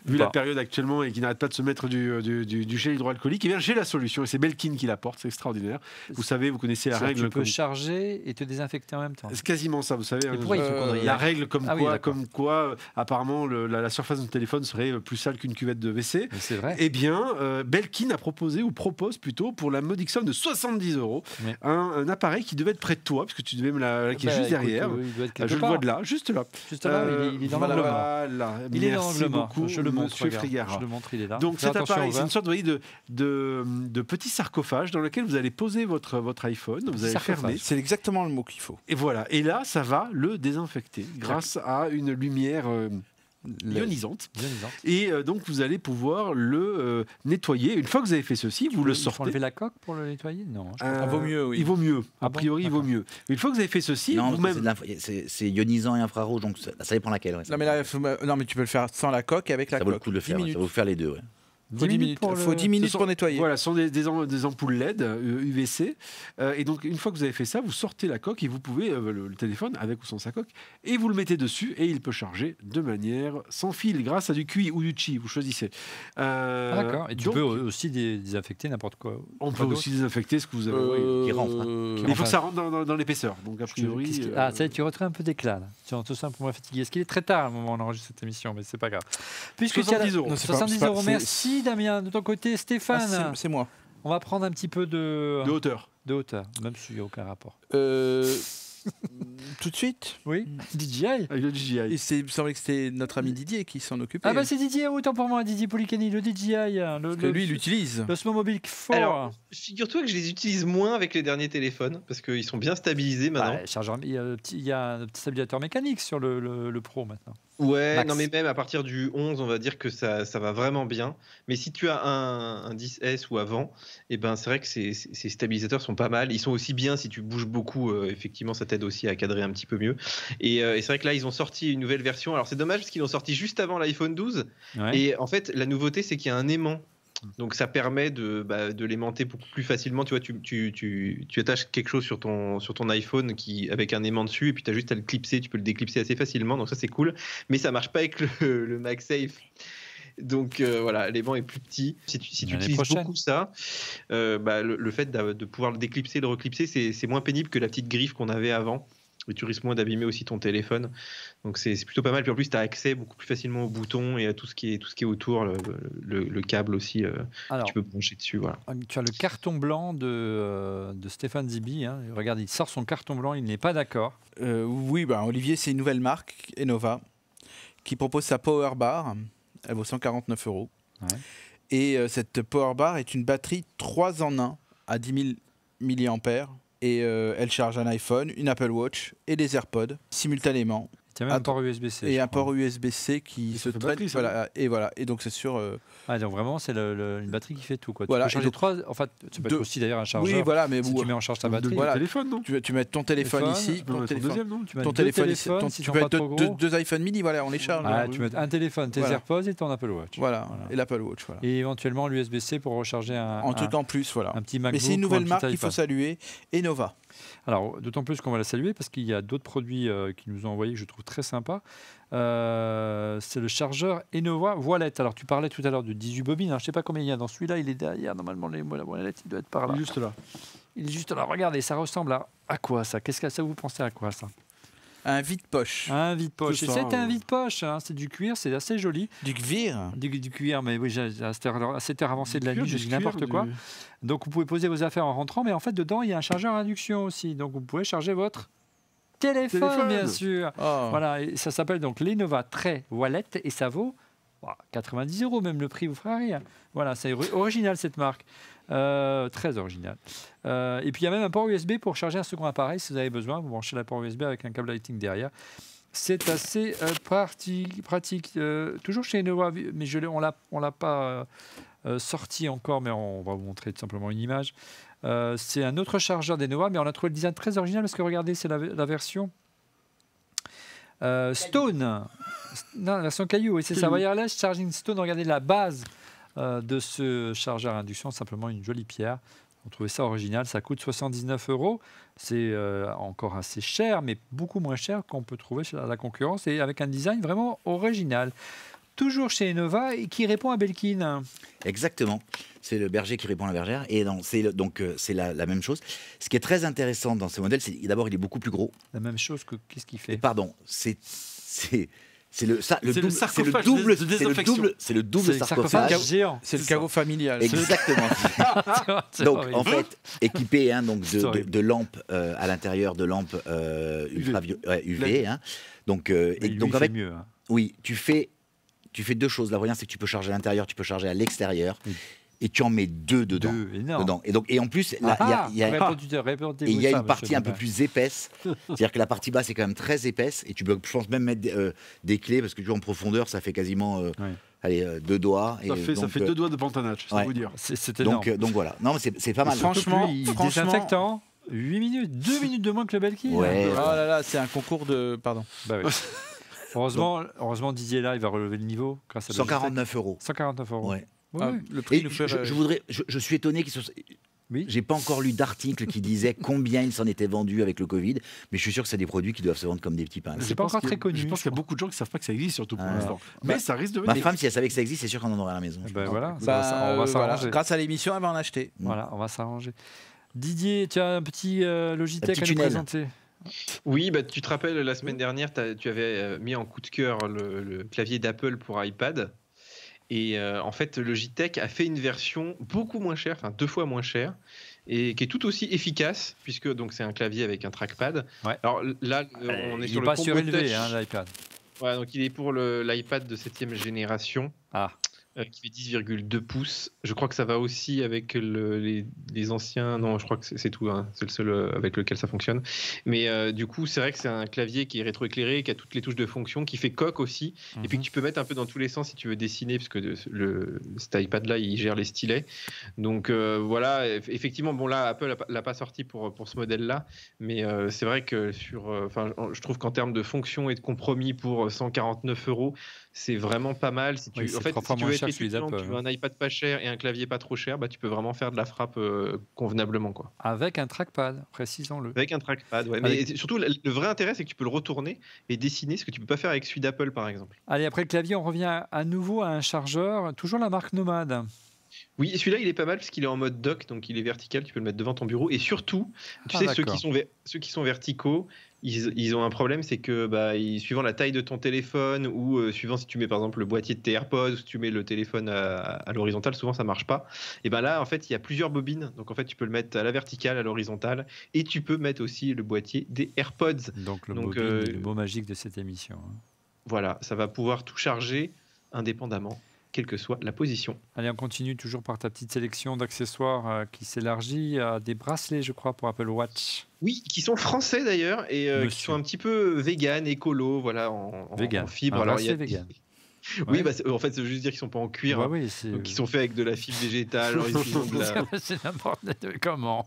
Speaker 3: vu la période actuellement et qui n'arrêtent pas de se mettre du gel hydroalcoolique, eh bien, j'ai la solution et c'est Belkin qui l'apporte, c'est extraordinaire. Vous savez, vous connaissez la règle.
Speaker 1: Tu peux charger et te désinfecter en même temps.
Speaker 3: C'est quasiment ça, vous savez.
Speaker 1: Pourquoi hypochondriaque ?
Speaker 3: La règle comme
Speaker 1: oui,
Speaker 3: quoi apparemment, la surface de ton téléphone serait plus sale qu'une cuvette de WC.
Speaker 1: Mais c'est vrai.
Speaker 3: Eh bien, Belkin a proposé, ou propose plutôt, pour la modique somme de 70 €, un appareil qui devait être près de toi, parce que tu devais me la qui est juste derrière.
Speaker 1: Il doit être quelque
Speaker 3: Je le
Speaker 1: part.
Speaker 3: vois de là, juste là.
Speaker 1: Juste là, il est dans l'angle mort.
Speaker 3: Voilà.
Speaker 1: Il est dans
Speaker 3: Merci
Speaker 1: l'angle mort.
Speaker 3: beaucoup,
Speaker 1: Je le montre,
Speaker 3: Monsieur
Speaker 1: regarde.
Speaker 3: Frigara.
Speaker 1: Je le montre, il est là.
Speaker 3: Donc
Speaker 1: Fais
Speaker 3: cet
Speaker 1: attention
Speaker 3: appareil,
Speaker 1: au
Speaker 3: c'est une
Speaker 1: vin.
Speaker 3: sorte de petit sarcophage dans lequel vous allez poser votre iPhone, vous allez le fermer.
Speaker 2: C'est exactement le mot qu'il faut.
Speaker 3: Et voilà. Et là, ça va le désinfecter grâce à une lumière ionisante. Et donc, vous allez pouvoir le nettoyer. Une fois que vous avez fait ceci, vous le
Speaker 1: Il faut
Speaker 3: sortez.
Speaker 1: enlever la coque pour le nettoyer ? Non.
Speaker 2: Vaut mieux, oui.
Speaker 3: Il vaut mieux.
Speaker 1: Ah
Speaker 3: A
Speaker 1: bon,
Speaker 3: priori, il vaut mieux. Une fois que vous avez fait ceci,
Speaker 4: Non,
Speaker 3: vous-même.
Speaker 4: c'est ionisant et infrarouge, donc ça dépend laquelle. Ouais.
Speaker 2: Non mais là, non mais tu peux le faire sans la coque et avec la
Speaker 4: Ça
Speaker 2: coque.
Speaker 4: vaut le coup de le
Speaker 2: 10
Speaker 4: faire. Ouais,
Speaker 2: minutes.
Speaker 4: ça vaut faire les deux. Ouais.
Speaker 2: Faut 10 minutes. Faut 10 minutes pour nettoyer.
Speaker 3: Voilà, ce sont des ampoules LED UVC. Et donc, une fois que vous avez fait ça, vous sortez la coque et vous pouvez, le téléphone, avec ou sans sa coque, et vous le mettez dessus et il peut charger de manière sans fil, grâce à du QI ou du Qi, vous choisissez.
Speaker 1: D'accord. Et tu
Speaker 3: donc,
Speaker 1: peux aussi désinfecter n'importe quoi.
Speaker 3: on peut aussi désinfecter ce que vous avez.
Speaker 4: Qui rentre,
Speaker 3: Mais il faut que ça rentre dans l'épaisseur. Donc, a priori.
Speaker 1: Ah, ça y est, tu retrouves un peu d'éclat, là. Tu es tout simplement fatigué. Est-ce qu'il est très tard au moment où on enregistre cette émission ? Mais c'est pas grave. Puisque
Speaker 3: 70 €.
Speaker 2: Non, c'est pas-
Speaker 1: 70
Speaker 2: c'est pas-
Speaker 1: €. Merci, Damien. De ton côté, Stéphane.
Speaker 2: Ah, c'est moi.
Speaker 1: On va prendre un petit peu
Speaker 3: De hauteur.
Speaker 1: de hauteur, même s'il n'y a aucun rapport.
Speaker 2: Tout de suite.
Speaker 1: Oui, DJI.
Speaker 3: Avec le DJI.
Speaker 2: Il me semblait que c'était notre ami Didier qui s'en occupait.
Speaker 1: Ah bah c'est Didier, autant pour moi, Didier Policani, le DJI.
Speaker 2: Parce que lui, il l'utilise.
Speaker 1: L'Osmo Mobile 4.
Speaker 5: Alors, figure-toi que je les utilise moins avec les derniers téléphones parce qu'ils sont bien stabilisés maintenant.
Speaker 1: Ouais, chargeur, il y a un petit stabilisateur mécanique sur le Pro maintenant.
Speaker 5: Ouais,
Speaker 1: Max.
Speaker 5: non mais même à partir du 11, on va dire que ça va vraiment bien. Mais si tu as un 10S ou avant, eh ben c'est vrai que ces stabilisateurs sont pas mal. Ils sont aussi bien si tu bouges beaucoup. Effectivement, ça t'aide aussi à cadrer un petit peu mieux. Et c'est vrai que là, ils ont sorti une nouvelle version. Alors c'est dommage parce qu'ils l'ont sorti juste avant l'iPhone 12.
Speaker 1: Ouais.
Speaker 5: Et en fait, la nouveauté, c'est qu'il y a un aimant. Donc ça permet de l'aimanter beaucoup plus facilement. Tu vois, tu attaches quelque chose sur ton iPhone avec un aimant dessus et puis tu as juste à le clipser. Tu peux le déclipser assez facilement. Donc ça, c'est cool. Mais ça marche pas avec le MagSafe. Donc voilà, l'aimant est plus petit. Si tu utilises beaucoup ça, le fait de pouvoir le déclipser, le reclipser, c'est moins pénible que la petite griffe qu'on avait avant. Et tu risques moins d'abîmer aussi ton téléphone. Donc c'est plutôt pas mal. Puis en plus, tu as accès beaucoup plus facilement aux boutons et à tout ce qui est autour, le câble aussi,
Speaker 1: Alors,
Speaker 5: tu peux brancher dessus. Voilà.
Speaker 1: tu as le carton blanc de Stéphane Zibi. Hein. Regarde, il sort son carton blanc, il n'est pas d'accord.
Speaker 2: Oui, Olivier, c'est une nouvelle marque, Enova, qui propose sa Power Bar. Elle vaut 149 €.
Speaker 1: Ouais.
Speaker 2: Et cette Power Bar est une batterie 3 en 1 à 10 000 mAh. Et elle charge un iPhone, une Apple Watch et des AirPods simultanément.
Speaker 1: Il y a même un port USB-C.
Speaker 2: Et un port USB-C qui se traite.
Speaker 3: batterie, ça,
Speaker 2: voilà, et voilà. Et donc c'est sûr.
Speaker 1: Ah, donc vraiment, c'est une batterie qui fait tout. Quoi.
Speaker 2: Voilà,
Speaker 1: Tu peux charger
Speaker 2: et donc-
Speaker 1: 3. Enfin, ça peut être aussi d'ailleurs un chargeur.
Speaker 2: Oui, voilà, mais
Speaker 1: si tu mets en charge ta batterie.
Speaker 2: Voilà.
Speaker 3: Téléphone, non
Speaker 2: Tu mets ton téléphone ici,
Speaker 3: Tu peux
Speaker 2: ton
Speaker 3: mettre ton
Speaker 2: téléphone.
Speaker 3: deuxième, non
Speaker 1: Tu mets
Speaker 2: Ton
Speaker 1: deux
Speaker 2: téléphone ici,
Speaker 1: téléphones,
Speaker 2: ton-
Speaker 1: s'ils
Speaker 2: tu
Speaker 1: sont
Speaker 2: peux
Speaker 1: pas
Speaker 2: mettre
Speaker 1: trop gros.
Speaker 2: deux iPhone mini, voilà, on les charge.
Speaker 1: Ah, tu mets un téléphone, tes
Speaker 2: Voilà.
Speaker 1: AirPods et ton Apple Watch.
Speaker 2: Voilà, et l'Apple Watch, voilà.
Speaker 1: Et éventuellement l'USB-C pour recharger
Speaker 2: En truc en plus, voilà.
Speaker 1: un petit
Speaker 2: Mais
Speaker 1: MacBook.
Speaker 2: c'est une
Speaker 1: ou un
Speaker 2: nouvelle
Speaker 1: petit
Speaker 2: marque qu'il faut
Speaker 1: iPad.
Speaker 2: saluer, Enova.
Speaker 1: Alors, d'autant plus qu'on va la saluer parce qu'il y a d'autres produits qui nous ont envoyés que je trouve très sympas. C'est le chargeur Enova Voilette. Alors, tu parlais tout à l'heure de 18 bobines. Alors, je ne sais pas combien il y a dans celui-là. Il est derrière. Normalement, la voilette, il doit être par là.
Speaker 3: Juste là.
Speaker 1: Il est juste là. Regardez, ça ressemble à quoi ça ? Qu'est-ce que ça vous pensez à quoi ça ?
Speaker 2: Un vide-poche.
Speaker 1: Un vide-poche.
Speaker 3: C'est
Speaker 1: Et
Speaker 3: ça,
Speaker 1: c'est un
Speaker 3: ouais.
Speaker 1: vide-poche. Hein. C'est du cuir. C'est assez joli.
Speaker 2: Du cuir.
Speaker 1: Du cuir, mais oui, à cette heure avancée de la
Speaker 3: Du
Speaker 1: nuit, je
Speaker 3: cuir,
Speaker 1: dis
Speaker 3: du
Speaker 1: n'importe
Speaker 3: cuir,
Speaker 1: quoi.
Speaker 3: du-
Speaker 1: Donc, vous pouvez poser vos affaires en rentrant, mais en fait, dedans, il y a un chargeur à induction aussi. Donc, vous pouvez charger votre téléphone. Bien sûr.
Speaker 2: Oh.
Speaker 1: Voilà, et ça s'appelle donc l'Enova Tray Wallet et ça vaut 90 €, même le prix vous fera rire. Voilà, c'est original cette marque. Très original. Et puis il y a même un port USB pour charger un second appareil si vous avez besoin. Vous branchez la port USB avec un câble Lightning derrière. C'est assez pratique. Toujours chez Enova, mais on l'a pas sorti encore, mais on va vous montrer tout simplement une image. C'est un autre chargeur d'Enova, mais on a trouvé le design très original parce que regardez, c'est la version Stone. Non, la version Caillou, oui, c'est ça. Wireless Charging Stone. Regardez la base de ce chargeur à induction, simplement une jolie pierre. On trouvait ça original, ça coûte 79 €. C'est encore assez cher, mais beaucoup moins cher qu'on peut trouver chez la concurrence et avec un design vraiment original. Toujours chez Enova et qui répond à Belkin.
Speaker 4: Exactement. C'est le berger qui répond à la bergère. Et c'est la même chose. Ce qui est très intéressant dans ce modèle, c'est d'abord, il est beaucoup plus gros.
Speaker 1: La même chose que qu'est-ce qu'il fait?
Speaker 4: Et pardon, c'est le
Speaker 3: sarcophage
Speaker 4: double
Speaker 3: de désinfection.
Speaker 4: c'est le double
Speaker 1: C'est le
Speaker 4: sarcophage.
Speaker 1: sarcophage géant.
Speaker 2: C'est le caveau familial.
Speaker 4: Exactement.
Speaker 1: C'est
Speaker 4: Donc
Speaker 1: horrible.
Speaker 4: en fait, équipé donc
Speaker 1: C'est horrible.
Speaker 4: de lampes à l'intérieur, de lampes UV. Hein. Donc, et donc en fait,
Speaker 1: mieux. Hein.
Speaker 4: oui, tu fais 2 choses. La première, c'est que tu peux charger à l'intérieur, tu peux charger à l'extérieur,
Speaker 1: Oui.
Speaker 4: et tu en mets 2 dedans.
Speaker 1: Énorme.
Speaker 4: Et en plus, là, il y a une partie un peu plus épaisse. C'est-à-dire que la partie basse est quand même très épaisse, et tu peux, je pense, même mettre des clés, parce que tu vois, en profondeur, ça fait quasiment 2 doigts.
Speaker 3: Ça fait 2 doigts de pantanage, c'est vous dire.
Speaker 1: C'est énorme.
Speaker 4: Donc voilà. Non, mais c'est pas mal.
Speaker 2: Franchement,
Speaker 1: désinfectant, 8 minutes, 2 minutes de moins que le Belkin.
Speaker 4: Ouais.
Speaker 2: Oh là là, c'est un concours de. Pardon.
Speaker 1: Bah oui. Heureusement, Didier est là, il va relever le niveau grâce à
Speaker 4: 149 €.
Speaker 1: 149 €.
Speaker 4: Ouais.
Speaker 1: Ouais,
Speaker 2: Ah,
Speaker 1: ouais.
Speaker 2: le prix
Speaker 4: Et
Speaker 2: nous fait.
Speaker 4: je suis étonné qu'ils soient.
Speaker 1: Oui.
Speaker 4: J'ai pas encore lu d'article qui disait combien il s'en était vendu avec le Covid, mais je suis sûr que c'est des produits qui doivent se vendre comme des petits pains.
Speaker 1: C'est pas encore très connu.
Speaker 3: Je pense qu'il y a beaucoup de gens qui ne savent pas que ça existe, surtout pour
Speaker 4: Ah.
Speaker 3: l'instant. Mais ça risque de
Speaker 4: Ma
Speaker 3: venir.
Speaker 4: femme, si elle savait que ça existe, c'est sûr qu'on en aurait à la maison.
Speaker 1: Ben voilà, on
Speaker 2: Bah,
Speaker 1: va
Speaker 2: voilà.
Speaker 1: s'arranger.
Speaker 2: Grâce à l'émission, elle va en acheter.
Speaker 1: Voilà, on va s'arranger. Didier, tu as un petit Logitech
Speaker 4: petit
Speaker 1: à nous
Speaker 4: tunnel.
Speaker 1: présenter.
Speaker 5: Oui, bah, tu te rappelles, la semaine dernière, tu avais mis en coup de cœur le clavier d'Apple pour iPad. Et en fait, Logitech a fait une version beaucoup moins chère, enfin 2 fois moins chère, et qui est tout aussi efficace, puisque donc c'est un clavier avec un trackpad.
Speaker 1: Ouais.
Speaker 5: Alors là, on est
Speaker 1: Il
Speaker 5: sur
Speaker 1: n'est
Speaker 5: le
Speaker 1: pas
Speaker 5: combo
Speaker 1: surélevé,
Speaker 5: touch.
Speaker 1: hein, l'iPad.
Speaker 5: Ouais, donc il est pour l'iPad de 7e génération.
Speaker 1: Ah.
Speaker 5: Qui fait 10,2 pouces. Je crois que ça va aussi avec les anciens. Non, je crois que c'est tout. Hein. C'est le seul avec lequel ça fonctionne. Mais du coup, c'est vrai que c'est un clavier qui est rétroéclairé, qui a toutes les touches de fonction, qui fait coque aussi, et puis que tu peux mettre un peu dans tous les sens si tu veux dessiner, parce que cet iPad-là, il gère les stylets. Donc voilà, effectivement, bon là, Apple l'a pas sorti pour ce modèle-là, mais c'est vrai que je trouve qu'en termes de fonction et de compromis pour 149 €, c'est vraiment pas mal. Si tu,
Speaker 1: Oui, c'est
Speaker 5: en fait,
Speaker 1: 3
Speaker 5: si
Speaker 1: fois
Speaker 5: tu
Speaker 1: moins
Speaker 5: veux
Speaker 1: cher
Speaker 5: être
Speaker 1: que celui
Speaker 5: étudiant,
Speaker 1: d'Apple,
Speaker 5: tu veux un iPad pas cher et un clavier pas trop cher, bah, tu peux vraiment faire de la frappe convenablement, quoi.
Speaker 1: Avec un trackpad, précisons-le.
Speaker 5: Avec un trackpad, ouais. Mais surtout, le vrai intérêt, c'est que tu peux le retourner et dessiner, ce que tu peux pas faire avec celui d'Apple, par exemple.
Speaker 1: Allez, après le clavier, on revient à nouveau à un chargeur, toujours la marque Nomad.
Speaker 5: Oui, celui-là, il est pas mal parce qu'il est en mode dock, donc il est vertical, tu peux le mettre devant ton bureau. Et surtout, tu sais, ceux qui sont verticaux, ils ont un problème, c'est que suivant la taille de ton téléphone ou suivant si tu mets par exemple le boîtier de tes AirPods ou si tu mets le téléphone à l'horizontale, souvent ça marche pas. Et ben là, en fait, il y a plusieurs bobines, donc en fait, tu peux le mettre à la verticale, à l'horizontale, et tu peux mettre aussi le boîtier des AirPods.
Speaker 1: Donc le mot magique de cette émission. Hein.
Speaker 5: Voilà, ça va pouvoir tout charger indépendamment, quelle que soit la position.
Speaker 1: Allez, on continue toujours par ta petite sélection d'accessoires qui s'élargit à des bracelets, je crois, pour Apple Watch.
Speaker 5: Oui, qui sont français d'ailleurs et qui sont un petit peu vegan, écolo, voilà, en fibre.
Speaker 1: Alors, c'est vegan.
Speaker 5: Oui,
Speaker 1: Ouais.
Speaker 5: En fait, ça veut juste dire qu'ils sont pas en cuir,
Speaker 1: Ouais, oui,
Speaker 5: donc ils sont faits avec de la fibre végétale. Alors, ils ont de la...
Speaker 1: C'est n'importe comment.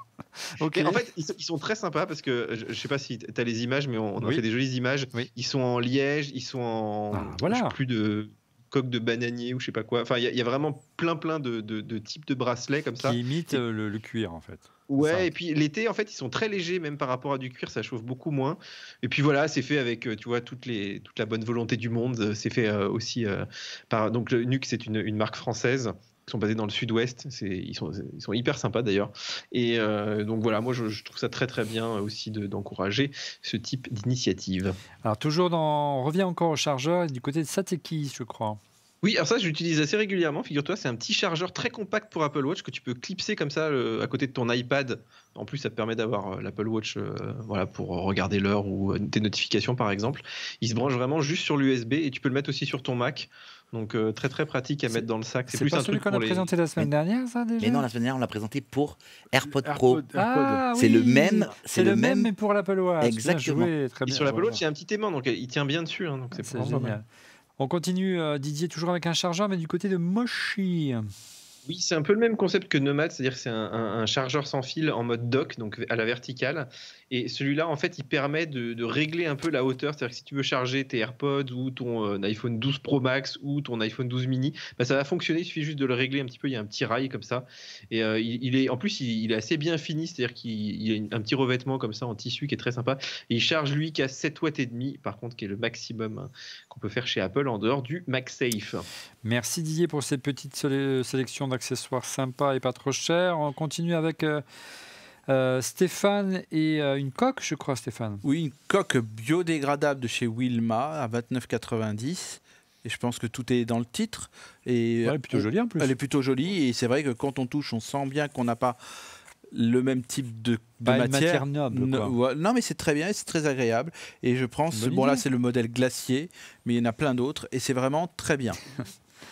Speaker 1: Ok.
Speaker 5: Mais en fait, ils sont très sympas parce que je sais pas si tu as les images, mais on a fait des jolies images.
Speaker 1: Oui.
Speaker 5: Ils sont en liège, ils sont en
Speaker 1: voilà.
Speaker 5: je sais plus de coque de bananier ou je sais pas quoi. Enfin, il y a vraiment plein de types de bracelets comme ça.
Speaker 1: Qui imitent le cuir, en fait.
Speaker 5: Ouais,
Speaker 1: Ça.
Speaker 5: et puis l'été, en fait, ils sont très légers, même par rapport à du cuir, ça chauffe beaucoup moins. Et puis voilà, c'est fait avec, tu vois, toute la bonne volonté du monde. C'est fait aussi par. Donc, le Nuke, c'est une marque française. Ils sont basés dans le sud-ouest. Ils sont hyper sympas d'ailleurs. Et donc voilà, moi, je trouve ça très très bien aussi d'encourager ce type d'initiative.
Speaker 1: Alors, on revient encore au chargeur du côté de Sateki, je crois.
Speaker 5: Oui, alors ça, je l'utilise assez régulièrement. Figure-toi, c'est un petit chargeur très compact pour Apple Watch que tu peux clipser comme ça à côté de ton iPad. En plus, ça te permet d'avoir l'Apple Watch pour regarder l'heure ou tes notifications, par exemple. Il se branche vraiment juste sur l'USB et tu peux le mettre aussi sur ton Mac. Donc, très très pratique à mettre dans le sac.
Speaker 1: C'est plus pas celui qu'on a présenté la semaine dernière, ça, déjà?
Speaker 4: Mais non, la semaine dernière, on l'a présenté pour AirPod Pro.
Speaker 1: Ah,
Speaker 4: C'est
Speaker 1: oui.
Speaker 4: le même.
Speaker 1: C'est le même, mais pour l'Apple Watch.
Speaker 4: Exactement.
Speaker 1: Bien joué, très
Speaker 5: Et
Speaker 1: bien.
Speaker 5: sur l'Apple Watch, il y a un petit aimant, donc il tient bien dessus. Hein, donc c'est vraiment pas mal.
Speaker 1: génial. On continue, Didier, toujours avec un chargeur, mais du côté de Moshi.
Speaker 5: Oui, c'est un peu le même concept que Nomad, c'est-à-dire que c'est un chargeur sans fil en mode dock, donc à la verticale. Et celui-là, en fait, il permet de régler un peu la hauteur. C'est-à-dire que si tu veux charger tes AirPods ou ton iPhone 12 Pro Max ou ton iPhone 12 mini, bah, ça va fonctionner. Il suffit juste de le régler un petit peu. Il y a un petit rail comme ça. Et il est, en plus, il est assez bien fini, c'est-à-dire qu'il y a un petit revêtement comme ça en tissu qui est très sympa. Et il charge, lui, qu'à 7 watts et demi, par contre, qui est le maximum hein, qu'on peut faire chez Apple en dehors du MagSafe.
Speaker 1: Merci Didier pour cette petite sélection d'accessoires sympas et pas trop chers. On continue avec Stéphane et une coque, je crois, Stéphane.
Speaker 2: Oui, une coque biodégradable de chez Wilma à 29,90. Et je pense que tout est dans le titre. Et
Speaker 1: Elle est plutôt jolie en plus.
Speaker 2: Elle est plutôt jolie. Et c'est vrai que quand on touche, on sent bien qu'on n'a pas le même type de
Speaker 1: Pas une
Speaker 2: matière.
Speaker 1: matière noble, quoi.
Speaker 2: Non, mais c'est très bien et c'est très agréable. Et je pense,
Speaker 1: Bonne
Speaker 2: bon là
Speaker 1: idée.
Speaker 2: c'est le modèle glacier, mais il y en a plein d'autres. Et c'est vraiment très bien.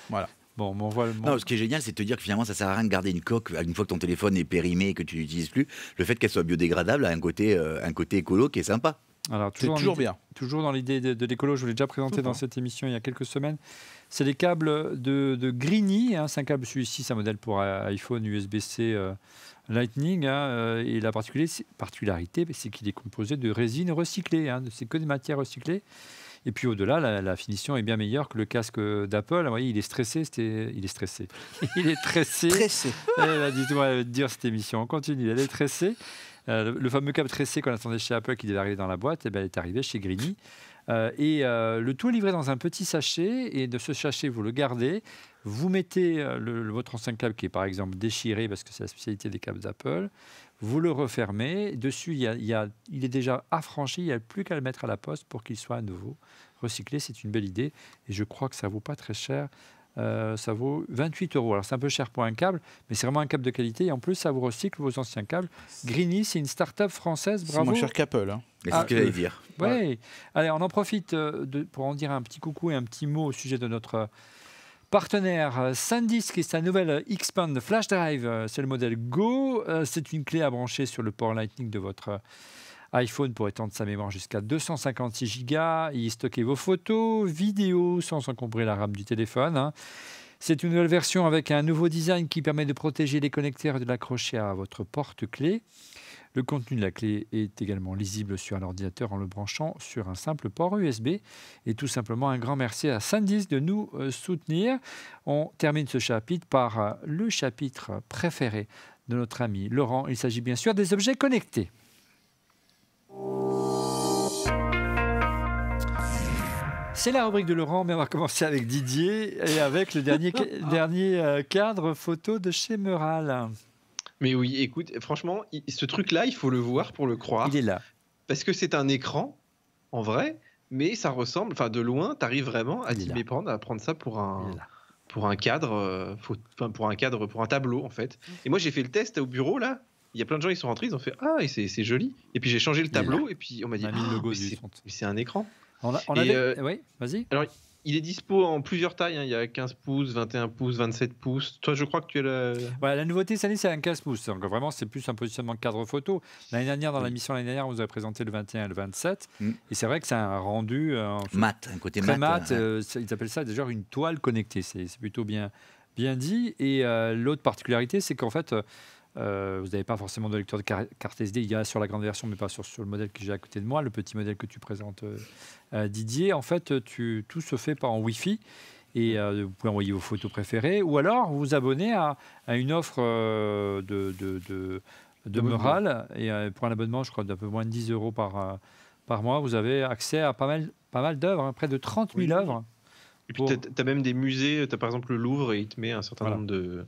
Speaker 2: Voilà.
Speaker 1: Bon, on voit le
Speaker 4: Non, ce qui est génial, c'est de te dire que finalement, ça sert à rien de garder une coque une fois que ton téléphone est périmé et que tu l'utilises plus. Le fait qu'elle soit biodégradable a un côté écolo qui est sympa.
Speaker 1: Alors,
Speaker 2: C'est toujours bien.
Speaker 1: Toujours dans l'idée de l'écolo, je vous l'ai déjà présenté dans cette émission il y a quelques semaines. C'est les câbles de Greeny. Hein, c'est un câble, celui-ci, c'est un modèle pour iPhone USB-C Lightning. Hein, et la particularité, c'est qu'il est composé de résine recyclée. Hein, c'est que des matières recyclées. Et puis au-delà, la finition est bien meilleure que le casque d'Apple. Vous voyez, il est stressé. Il est stressé. Il est tressé.
Speaker 2: Tressé.
Speaker 1: Dites-moi dire cette émission. On continue. Elle est tressée. Le fameux câble tressé qu'on attendait chez Apple qui devait arriver dans la boîte, eh ben, est arrivé chez Greeny. Le tout est livré dans un petit sachet. Et de ce sachet, vous le gardez. Vous mettez votre ancien câble qui est par exemple déchiré parce que c'est la spécialité des câbles d'Apple. Vous le refermez. Dessus, il est déjà affranchi. Il n'y a plus qu'à le mettre à la poste pour qu'il soit à nouveau recyclé. C'est une belle idée. Et je crois que ça ne vaut pas très cher. Ça vaut 28 €. Alors, c'est un peu cher pour un câble, mais c'est vraiment un câble de qualité. Et en plus, ça vous recycle vos anciens câbles. Greeny, c'est une start-up française.
Speaker 2: C'est
Speaker 1: Bravo.
Speaker 2: moins cher qu'Apple. Hein.
Speaker 4: C'est ce que j'allais dire.
Speaker 1: Oui. Allez, on en profite pour en dire un petit coucou et un petit mot au sujet de notre partenaire SanDisk et sa nouvelle Xpand Flash Drive. C'est le modèle Go. C'est une clé à brancher sur le port Lightning de votre iPhone pour étendre sa mémoire jusqu'à 256 Go. Y stocker vos photos, vidéos sans encombrer la RAM du téléphone. Hein. C'est une nouvelle version avec un nouveau design qui permet de protéger les connecteurs et de l'accrocher à votre porte-clés. Le contenu de la clé est également lisible sur un ordinateur en le branchant sur un simple port USB. Et tout simplement, un grand merci à SanDisk de nous soutenir. On termine ce chapitre par le chapitre préféré de notre ami Laurent. Il s'agit bien sûr des objets connectés. C'est la rubrique de Laurent, mais on va commencer avec Didier et avec le dernier cadre photo de chez Meural.
Speaker 5: Mais oui, écoute, franchement, ce truc-là, il faut le voir pour le croire.
Speaker 1: Il est là.
Speaker 5: Parce que c'est un écran, en vrai, mais ça ressemble, enfin de loin, tu arrives vraiment à t'y méprendre, à prendre ça pour un cadre, pour un tableau, en fait. Et moi, j'ai fait le test au bureau, là. Il y a plein de gens qui sont rentrés, ils ont fait « Ah, et c'est joli !» Et puis j'ai changé le tableau, et puis on m'a dit « Ah, mais c'est un écran !»
Speaker 1: Oui, vas-y.
Speaker 5: Alors, il est dispo en plusieurs tailles. Hein. Il y a 15 pouces, 21 pouces, 27 pouces. Toi, je crois que tu as
Speaker 1: la nouveauté cette année, c'est un 15 pouces. Donc vraiment, c'est plus un positionnement cadre photo. L'année dernière, dans l'émission on vous a présenté le 21 et le 27. Et c'est vrai que c'est un rendu
Speaker 4: mat, un côté
Speaker 1: très
Speaker 4: mat.
Speaker 1: Ils appellent ça déjà une toile connectée. C'est plutôt bien dit. Et l'autre particularité, c'est qu'en fait, vous n'avez pas forcément de lecteur de carte SD. Il y a sur la grande version, mais pas sur le modèle que j'ai à côté de moi, le petit modèle que tu présentes, Didier. En fait, tout se fait par en Wi-Fi. Et vous pouvez envoyer vos photos préférées. Ou alors, vous vous abonnez à une offre de Meural. Et pour un abonnement, je crois, d'un peu moins de 10 € par mois, vous avez accès à pas mal d'œuvres, hein, près de 30 000 œuvres.
Speaker 5: Et puis, tu as même des musées. Tu as par exemple le Louvre et il te met un certain nombre de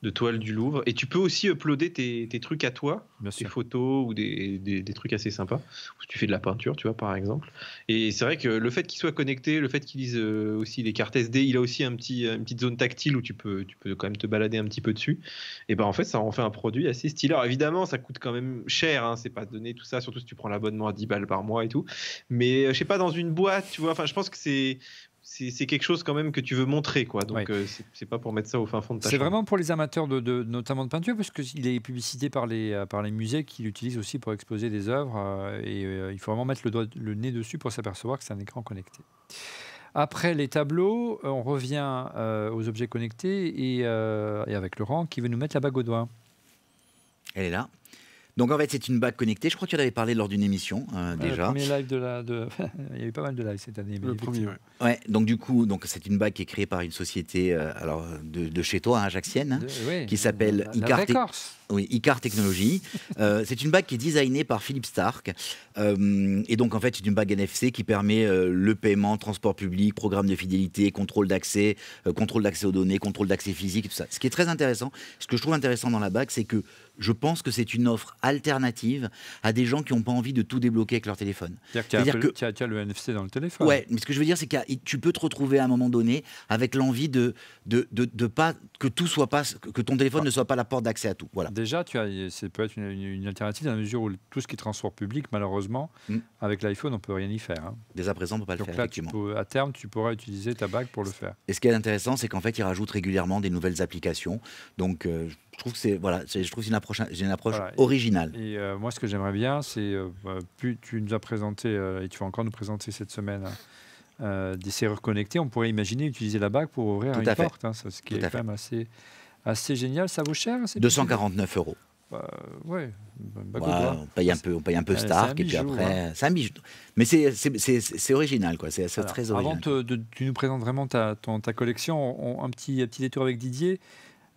Speaker 5: toiles du Louvre. Et tu peux aussi uploader tes trucs à toi, des photos ou des trucs assez sympas. Si tu fais de la peinture, tu vois, par exemple. Et c'est vrai que le fait qu'il soit connecté, le fait qu'il lise aussi les cartes SD, il a aussi une petite zone tactile où tu peux quand même te balader un petit peu dessus. Et ben en fait, ça en fait un produit assez stylé. Alors évidemment, ça coûte quand même cher, hein, c'est pas donné tout ça, surtout si tu prends l'abonnement à 10 balles par mois et tout. Mais je sais pas, dans une boîte, tu vois, enfin, je pense que c'est quelque chose quand même que tu veux montrer, quoi. Donc c'est pas pour mettre ça au fin fond de ta chambre.
Speaker 1: C'est vraiment pour les amateurs notamment de peinture, parce qu'il est publicité par les musées qui l'utilisent aussi pour exposer des œuvres. Il faut vraiment mettre le nez dessus pour s'apercevoir que c'est un écran connecté. Après les tableaux, on revient aux objets connectés et avec Laurent qui veut nous mettre la bague au doigt.
Speaker 4: Elle est là. Donc en fait, c'est une bague connectée. Je crois que tu en avais parlé lors d'une émission déjà.
Speaker 1: Le premier live il y a eu pas mal de lives cette année.
Speaker 3: Le premier, ouais.
Speaker 4: Ouais, donc du coup, c'est une bague qui est créée par une société de chez toi, ajaxienne, qui s'appelle Icar Technologies. C'est une bague qui est designée par Philippe Stark. Et donc en fait, c'est une bague NFC qui permet le paiement, transport public, programme de fidélité, contrôle d'accès aux données, contrôle d'accès physique, tout ça. Ce qui est très intéressant, ce que je trouve intéressant dans la bague, c'est que je pense que c'est une offre alternative à des gens qui n'ont pas envie de tout débloquer avec leur téléphone.
Speaker 1: C'est-à-dire que tu as le NFC dans le téléphone.
Speaker 4: Ouais, mais ce que je veux dire, c'est que tu peux te retrouver à un moment donné avec l'envie de pas que tout soit pas, que ton téléphone ne soit pas la porte d'accès à tout. Voilà.
Speaker 1: Déjà, ça peut être une alternative dans la mesure où tout ce qui est transport public, malheureusement, avec l'iPhone, on peut rien y faire. Hein.
Speaker 4: Dès à présent, on peut pas
Speaker 1: Donc
Speaker 4: le
Speaker 1: là,
Speaker 4: faire.
Speaker 1: à terme, tu pourras utiliser ta bague pour le faire.
Speaker 4: Et ce qui est intéressant, c'est qu'en fait, ils rajoutent régulièrement des nouvelles applications. Donc, je trouve que c'est une approche originale.
Speaker 1: Et moi, ce que j'aimerais bien, c'est plus tu nous as présenté et tu vas encore nous présenter cette semaine des serrures connectées. On pourrait imaginer utiliser la bague pour ouvrir une porte, hein, ce qui est quand même assez génial. Ça vaut cher,
Speaker 4: 249 €.
Speaker 1: Ouais,
Speaker 4: on paye un peu Stark et puis après c'est un bijou. Mais c'est original, quoi. C'est très original.
Speaker 1: Avant tu nous présentes vraiment ta collection, un petit détour avec Didier.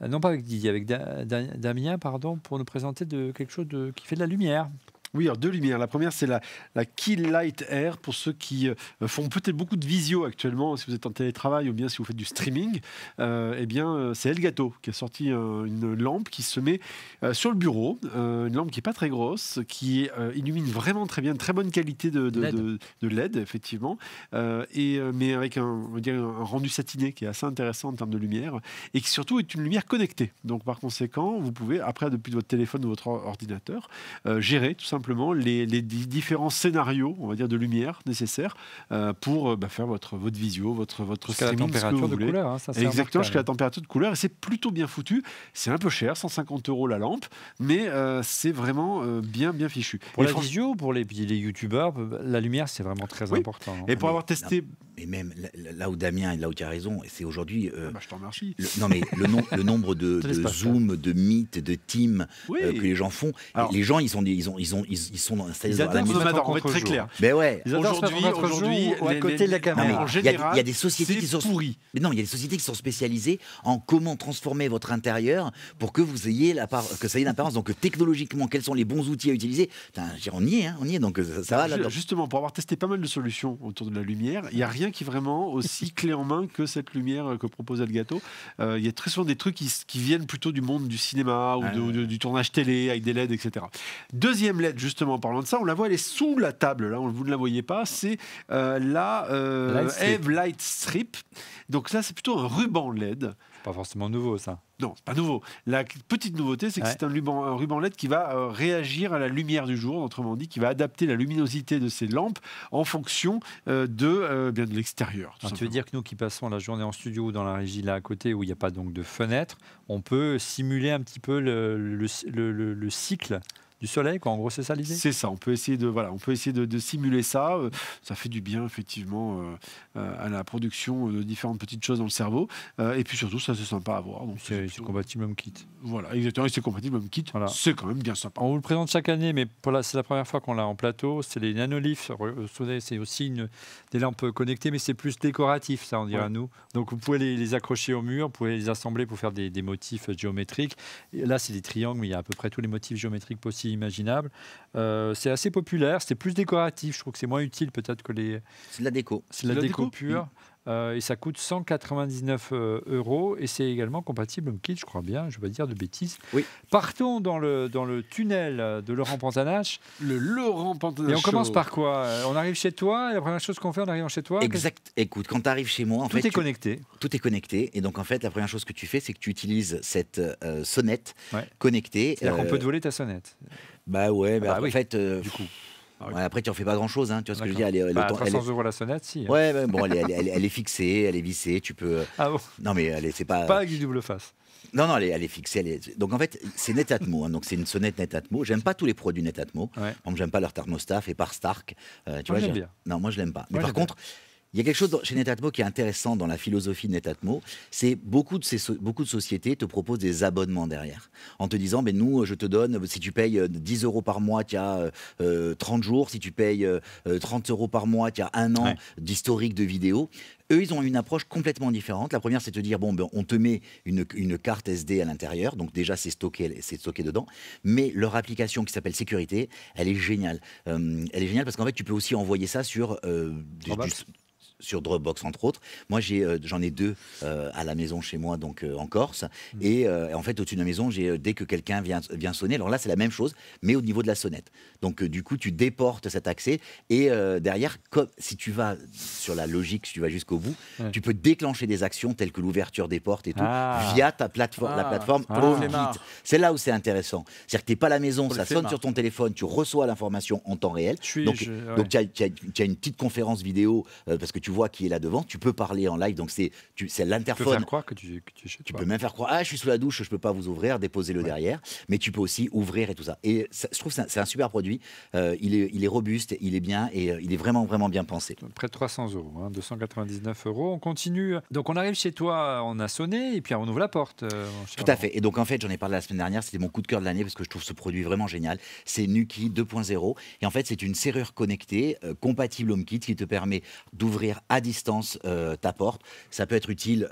Speaker 1: Non pas avec Didier, avec Damien, pardon, pour nous présenter quelque chose qui fait de la lumière.
Speaker 3: Oui, alors deux lumières. La première, c'est la Keylight Air pour ceux qui font peut-être beaucoup de visio actuellement, si vous êtes en télétravail ou bien si vous faites du streaming. C'est Elgato qui a sorti une lampe qui se met sur le bureau, une lampe qui n'est pas très grosse, qui illumine vraiment très bien, très bonne qualité de LED, effectivement, mais avec un rendu satiné qui est assez intéressant en termes de lumière et qui surtout est une lumière connectée. Donc par conséquent, vous pouvez, après depuis votre téléphone ou votre ordinateur, gérer tout simplement les différents scénarios, on va dire, de lumière nécessaires pour faire votre visio, votre streaming,
Speaker 1: jusqu'à la température de couleur. Hein,
Speaker 3: exactement, jusqu'à la température de couleur. Et c'est plutôt bien foutu. C'est un peu cher, 150 € la lampe, mais c'est vraiment bien fichu.
Speaker 1: Pour la visio, pour les youtubeurs, la lumière, c'est vraiment très important.
Speaker 3: Et pour avoir testé...
Speaker 4: Et même là où Damien, là où tu as raison, c'est aujourd'hui...
Speaker 3: je t'en remercie.
Speaker 4: Le nombre de Zoom, de Meet, de Team que les gens font. Alors, les gens, ils sont installés dans la maison.
Speaker 3: On va être très clair.
Speaker 4: Mais ouais.
Speaker 3: Aujourd'hui,
Speaker 1: à côté de la caméra.
Speaker 3: En général,
Speaker 4: il y a des sociétés qui sont
Speaker 3: pourries.
Speaker 4: Mais non, il y a des sociétés qui sont spécialisées en comment transformer votre intérieur pour que vous ayez que ça ait une apparence. Donc technologiquement, quels sont les bons outils à utiliser? On y est. Donc ça va là.
Speaker 3: Justement, pour avoir testé pas mal de solutions autour de la lumière, il n'y a rien qui est vraiment aussi clé en main que cette lumière que propose Elgato. Il y a très souvent des trucs qui viennent plutôt du monde du cinéma ou du tournage télé avec des LED, etc. Deuxième LED, justement, en parlant de ça, on la voit, elle est sous la table. Là, vous ne la voyez pas. C'est la Eve Light Strip. Donc là, c'est plutôt un ruban LED.
Speaker 1: Pas forcément nouveau, ça.
Speaker 3: Non, c'est pas nouveau. La petite nouveauté, c'est que c'est un ruban LED qui va réagir à la lumière du jour, autrement dit, qui va adapter la luminosité de ces lampes en fonction de l'extérieur.
Speaker 1: Tu veux dire que nous qui passons la journée en studio ou dans la régie là à côté, où il n'y a pas donc de fenêtre, on peut simuler un petit peu le cycle du soleil, quoi. En gros, c'est ça l'idée.
Speaker 3: C'est ça. On peut essayer de simuler ça. Ça fait du bien effectivement à la production de différentes petites choses dans le cerveau. Et puis surtout, ça c'est sympa à voir. Donc
Speaker 1: c'est compatible HomeKit.
Speaker 3: Voilà, exactement. Et c'est compatible HomeKit. Voilà. C'est quand même bien sympa.
Speaker 1: On vous le présente chaque année, mais c'est la première fois qu'on l'a en plateau. C'est les Nanolith. C'est aussi des lampes connectées, mais c'est plus décoratif, ça on dirait à nous. Donc vous pouvez les accrocher au mur, vous pouvez les assembler pour faire des motifs géométriques. Et là, c'est des triangles, mais il y a à peu près tous les motifs géométriques possibles, imaginables. C'est assez populaire, c'est plus décoratif. Je trouve que c'est moins utile peut-être que les...
Speaker 4: C'est de la déco.
Speaker 1: C'est de la déco pure. Et ça coûte 199 € et c'est également compatible HomeKit, je crois bien, je ne vais pas dire de bêtises.
Speaker 4: Oui.
Speaker 1: Partons dans le tunnel de Laurent Pantanache.
Speaker 3: Le Laurent Pantanache.
Speaker 1: Et on commence par quoi? On arrive chez toi et la première chose qu'on fait en arrivant chez toi?
Speaker 4: Exact. Écoute, quand tu arrives chez moi,
Speaker 1: tout est connecté.
Speaker 4: Tout est connecté. Et donc en fait, la première chose que tu fais, c'est que tu utilises cette sonnette connectée.
Speaker 1: C'est-à-dire qu'on peut te voler ta sonnette.
Speaker 4: Bah ouais, mais en fait...
Speaker 1: du coup.
Speaker 4: Ouais, après, tu n'en fais pas grand-chose, hein, tu vois ce que je veux dire.
Speaker 1: 300 € la sonnette, si.
Speaker 4: Ouais, bon, elle est fixée, elle est vissée, tu peux...
Speaker 1: Ah bon?
Speaker 4: Non, mais c'est pas...
Speaker 1: Pas avec du double face.
Speaker 4: Non, elle est fixée. Donc en fait, c'est Netatmo, hein, donc c'est une sonnette Netatmo. J'aime pas tous les produits Netatmo. Par exemple, j'aime pas leur thermostat fait par Stark.
Speaker 1: Moi, j'aime bien.
Speaker 4: Non, moi, je l'aime pas. Mais par contre, Il y a quelque chose chez Netatmo qui est intéressant dans la philosophie de Netatmo, c'est beaucoup de sociétés te proposent des abonnements derrière, en te disant, nous, je te donne, si tu payes 10 € par mois, tu as 30 jours, si tu payes 30 € par mois, tu as un an d'historique de vidéos. Eux, ils ont une approche complètement différente. La première, c'est de te dire, on te met une carte SD à l'intérieur, donc déjà, c'est stocké dedans, mais leur application qui s'appelle Sécurité, elle est géniale. Elle est géniale parce qu'en fait, tu peux aussi envoyer ça sur sur Dropbox entre autres. Moi j'en ai 2 à la maison chez moi, donc en Corse, et en fait au-dessus de la maison, dès que quelqu'un vient sonner, alors là c'est la même chose mais au niveau de la sonnette, donc du coup tu déportes cet accès, et derrière, si tu vas sur la logique, si tu vas jusqu'au bout, tu peux déclencher des actions telles que l'ouverture des portes et tout via ta plateforme, la plateforme HomeKit. C'est là où c'est intéressant, c'est-à-dire que tu n'es pas à la maison, ça sonne sur ton téléphone, tu reçois l'information en temps réel, donc tu as une petite conférence vidéo parce que tu vois qui est là devant, tu peux parler en live, donc c'est l'interphone.
Speaker 1: Tu peux faire croire que tu es chez toi.
Speaker 4: Tu peux même faire croire, je suis sous la douche, je peux pas vous ouvrir, déposez-le derrière, mais tu peux aussi ouvrir et tout ça. Et je trouve que c'est un super produit, il est robuste, il est bien, et il est vraiment, vraiment bien pensé.
Speaker 1: Près de 300 €, 299 €. On continue. Donc on arrive chez toi, on a sonné, et puis on ouvre la porte.
Speaker 4: Tout à fait. Et donc en fait, j'en ai parlé la semaine dernière, c'était mon coup de cœur de l'année parce que je trouve ce produit vraiment génial. C'est Nuki 2.0, et en fait, c'est une serrure connectée, compatible HomeKit, qui te permet d'ouvrir à distance ta porte. Ça peut être utile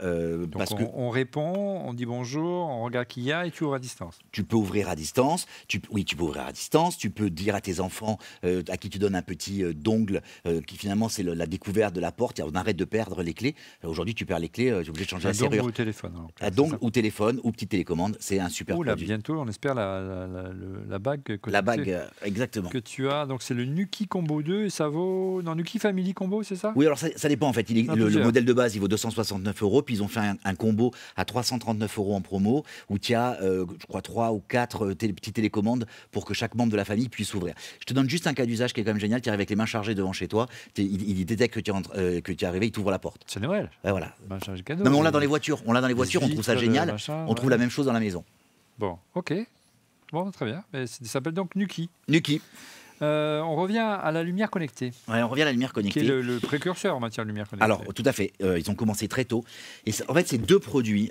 Speaker 4: parce que
Speaker 1: on répond, on dit bonjour, on regarde qui y a, et tu ouvres à distance.
Speaker 4: Tu peux ouvrir à distance. Tu peux ouvrir à distance. Tu peux dire à tes enfants à qui tu donnes un petit dongle qui finalement c'est la découverte de la porte. On arrête de perdre les clés. Aujourd'hui, tu perds les clés, tu es obligé de changer la serrure.
Speaker 1: Dongle ou téléphone.
Speaker 4: Un dongle ou téléphone ou petite télécommande, c'est un super produit.
Speaker 1: Bientôt, on espère la bague connectée.
Speaker 4: La bague, exactement.
Speaker 1: Que tu as. Donc c'est le Nuki Combo 2 et ça vaut. Non, Nuki Family Combo, c'est ça?
Speaker 4: Oui, alors ça dépend en fait. Le modèle de base, il vaut 269 €, puis ils ont fait un combo à 339 € en promo, où tu as, je crois, 3 ou 4 petites télécommandes pour que chaque membre de la famille puisse ouvrir. Je te donne juste un cas d'usage qui est quand même génial. Tu arrives avec les mains chargées devant chez toi, il détecte que tu es arrivé, il t'ouvre la porte.
Speaker 1: C'est Noël.
Speaker 4: Voilà.
Speaker 1: Cadeau,
Speaker 4: non, mais on l'a dans les voitures. On trouve ça génial. On trouve la même chose dans la maison.
Speaker 1: Bon, ok. Bon, très bien. Ça s'appelle donc Nuki.
Speaker 4: Nuki.
Speaker 1: On revient à la lumière connectée.
Speaker 4: Ouais, on revient à la lumière connectée.
Speaker 1: Qui est le précurseur en matière de lumière connectée.
Speaker 4: Alors, tout à fait. Ils ont commencé très tôt. Et en fait, ces deux produits,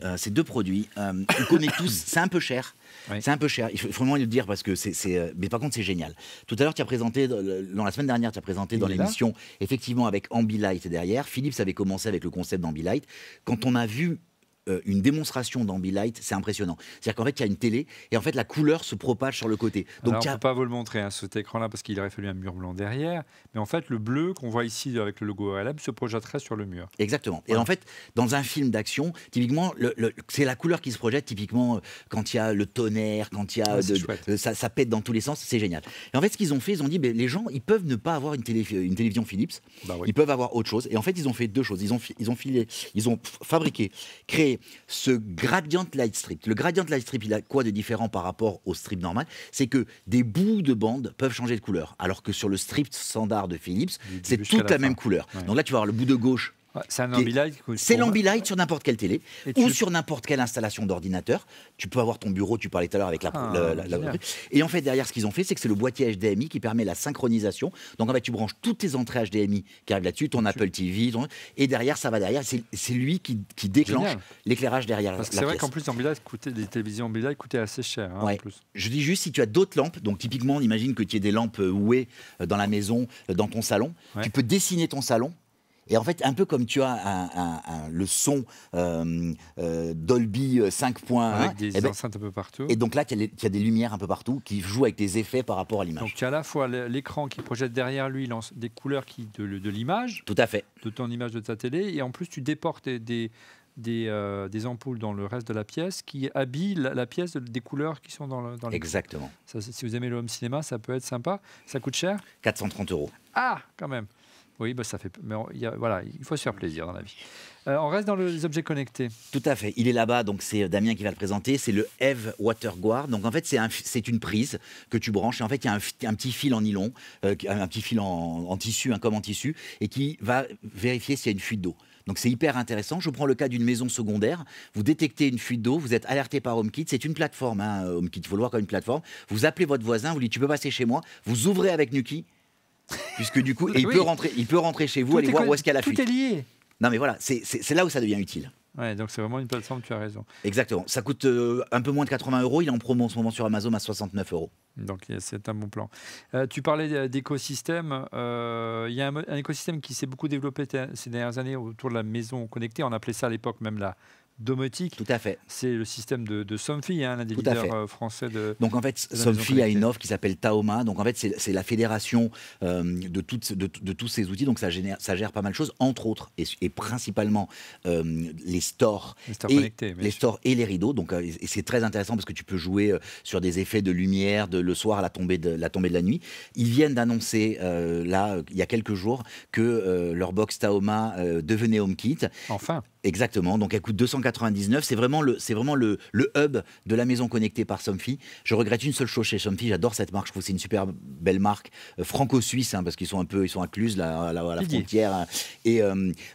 Speaker 4: on connaît tous. C'est un peu cher. Oui. C'est un peu cher. Il faut vraiment le dire parce que mais par contre, c'est génial. Tout à l'heure, tu as présenté, dans la semaine dernière, tu as présenté dans l'émission, effectivement, avec Ambilight derrière. Philips avait commencé avec le concept d'Ambilight. Quand on a vu une démonstration d'Ambilight, c'est impressionnant. C'est-à-dire qu'en fait, il y a une télé et en fait, la couleur se propage sur le côté. Donc,
Speaker 1: alors, on ne peut pas vous le montrer, cet écran-là, parce qu'il aurait fallu un mur blanc derrière. Mais en fait, le bleu qu'on voit ici avec le logo RLM se projetterait sur le mur.
Speaker 4: Exactement. Voilà. Et en fait, dans un film d'action, typiquement, c'est la couleur qui se projette. Typiquement, quand il y a le tonnerre, quand il y a ça pète dans tous les sens, c'est génial. Et en fait, ce qu'ils ont fait, ils ont dit, les gens, ils peuvent ne pas avoir une télévision Philips. Bah oui. Ils peuvent avoir autre chose. Et en fait, ils ont fait deux choses. Ils ont fabriqué, créé ce Gradient Light Strip. Le Gradient Light Strip, il a quoi de différent par rapport au strip normal? C'est que des bouts de bande peuvent changer de couleur, alors que sur le strip standard de Philips, c'est toute la même couleur. Ouais. Donc là, tu vas avoir le bout de gauche.
Speaker 1: Ouais, c'est un Ambilight.
Speaker 4: C'est l'Ambilight sur n'importe quelle télé ou sur n'importe quelle installation d'ordinateur. Tu peux avoir ton bureau, tu parlais tout à l'heure avec et en fait, derrière, ce qu'ils ont fait, c'est que c'est le boîtier HDMI qui permet la synchronisation. Donc en fait, tu branches toutes tes entrées HDMI qui arrivent là-dessus, ton Apple TV, et derrière, ça va derrière. C'est lui qui déclenche l'éclairage derrière.
Speaker 1: Parce que c'est vrai qu'en plus, les télévisions Ambilight coûtaient assez cher.
Speaker 4: Ouais. En plus. Je dis juste, si tu as d'autres lampes, donc typiquement, on imagine que tu aies des lampes Hue dans la maison, dans ton salon, tu peux dessiner ton salon. Et en fait, un peu comme tu as le son Dolby 5.1.
Speaker 1: Avec des enceintes un peu partout.
Speaker 4: Et donc là, tu as des lumières un peu partout qui jouent avec des effets par rapport à l'image.
Speaker 1: Donc tu as à la fois l'écran qui projette derrière lui des couleurs de l'image.
Speaker 4: Tout à fait.
Speaker 1: De ton image de ta télé. Et en plus, tu déportes des ampoules dans le reste de la pièce qui habillent la pièce des couleurs qui sont dans les...
Speaker 4: Exactement.
Speaker 1: Ça, si vous aimez le home cinéma, ça peut être sympa. Ça coûte cher?
Speaker 4: 430 €.
Speaker 1: Ah, quand même. Oui, ça fait. Mais voilà, il faut se faire plaisir dans la vie. On reste dans les objets connectés.
Speaker 4: Tout à fait. Il est là-bas, donc c'est Damien qui va le présenter. C'est le Eve Water Guard. Donc en fait, c'est une prise que tu branches. Et en fait, il y a un petit fil en nylon, un petit fil en tissu, comme en tissu, et qui va vérifier s'il y a une fuite d'eau. Donc c'est hyper intéressant. Je prends le cas d'une maison secondaire. Vous détectez une fuite d'eau, vous êtes alerté par HomeKit. C'est une plateforme, HomeKit. Il faut le voir comme une plateforme. Vous appelez votre voisin, vous lui dites tu peux passer chez moi. Vous ouvrez avec Nuki. puisque du coup, et
Speaker 1: Oui.
Speaker 4: il peut rentrer chez vous, aller voir où est-ce qu'il y a la fuite.
Speaker 1: Tout est lié.
Speaker 4: Non mais voilà, c'est là où ça devient utile.
Speaker 1: Ouais, donc c'est vraiment une plateforme, tu as raison.
Speaker 4: Exactement. Ça coûte un peu moins de 80 €. Il est en promo en ce moment sur Amazon à 69 €.
Speaker 1: Donc c'est un bon plan. Tu parlais d'écosystème. Il y a un écosystème qui s'est beaucoup développé ces dernières années autour de la maison connectée. On appelait ça à l'époque même la domotique.
Speaker 4: Tout à fait.
Speaker 1: C'est le système de Somfy, l'un des
Speaker 4: Tout à
Speaker 1: leaders français de.
Speaker 4: Donc en fait,
Speaker 1: de la maison
Speaker 4: Somfy a une
Speaker 1: connectée.
Speaker 4: offre qui s'appelle Taoma. Donc en fait, c'est la fédération de tous ces outils. Donc ça gère pas mal de choses, entre autres et principalement les stores,
Speaker 1: Les stores connectés, bien
Speaker 4: les
Speaker 1: sûr.
Speaker 4: stores et les rideaux. Donc et c'est très intéressant parce que tu peux jouer sur des effets de lumière le soir à la tombée de la nuit. Ils viennent d'annoncer il y a quelques jours que leur box Taoma devenait HomeKit.
Speaker 1: Enfin.
Speaker 4: Exactement, donc elle coûte 299. C'est vraiment le hub de la maison connectée par Somfy. Je regrette une seule chose chez Somfy, j'adore cette marque, je trouve que c'est une super belle marque franco-suisse, parce qu'ils sont à Cluse, à la frontière.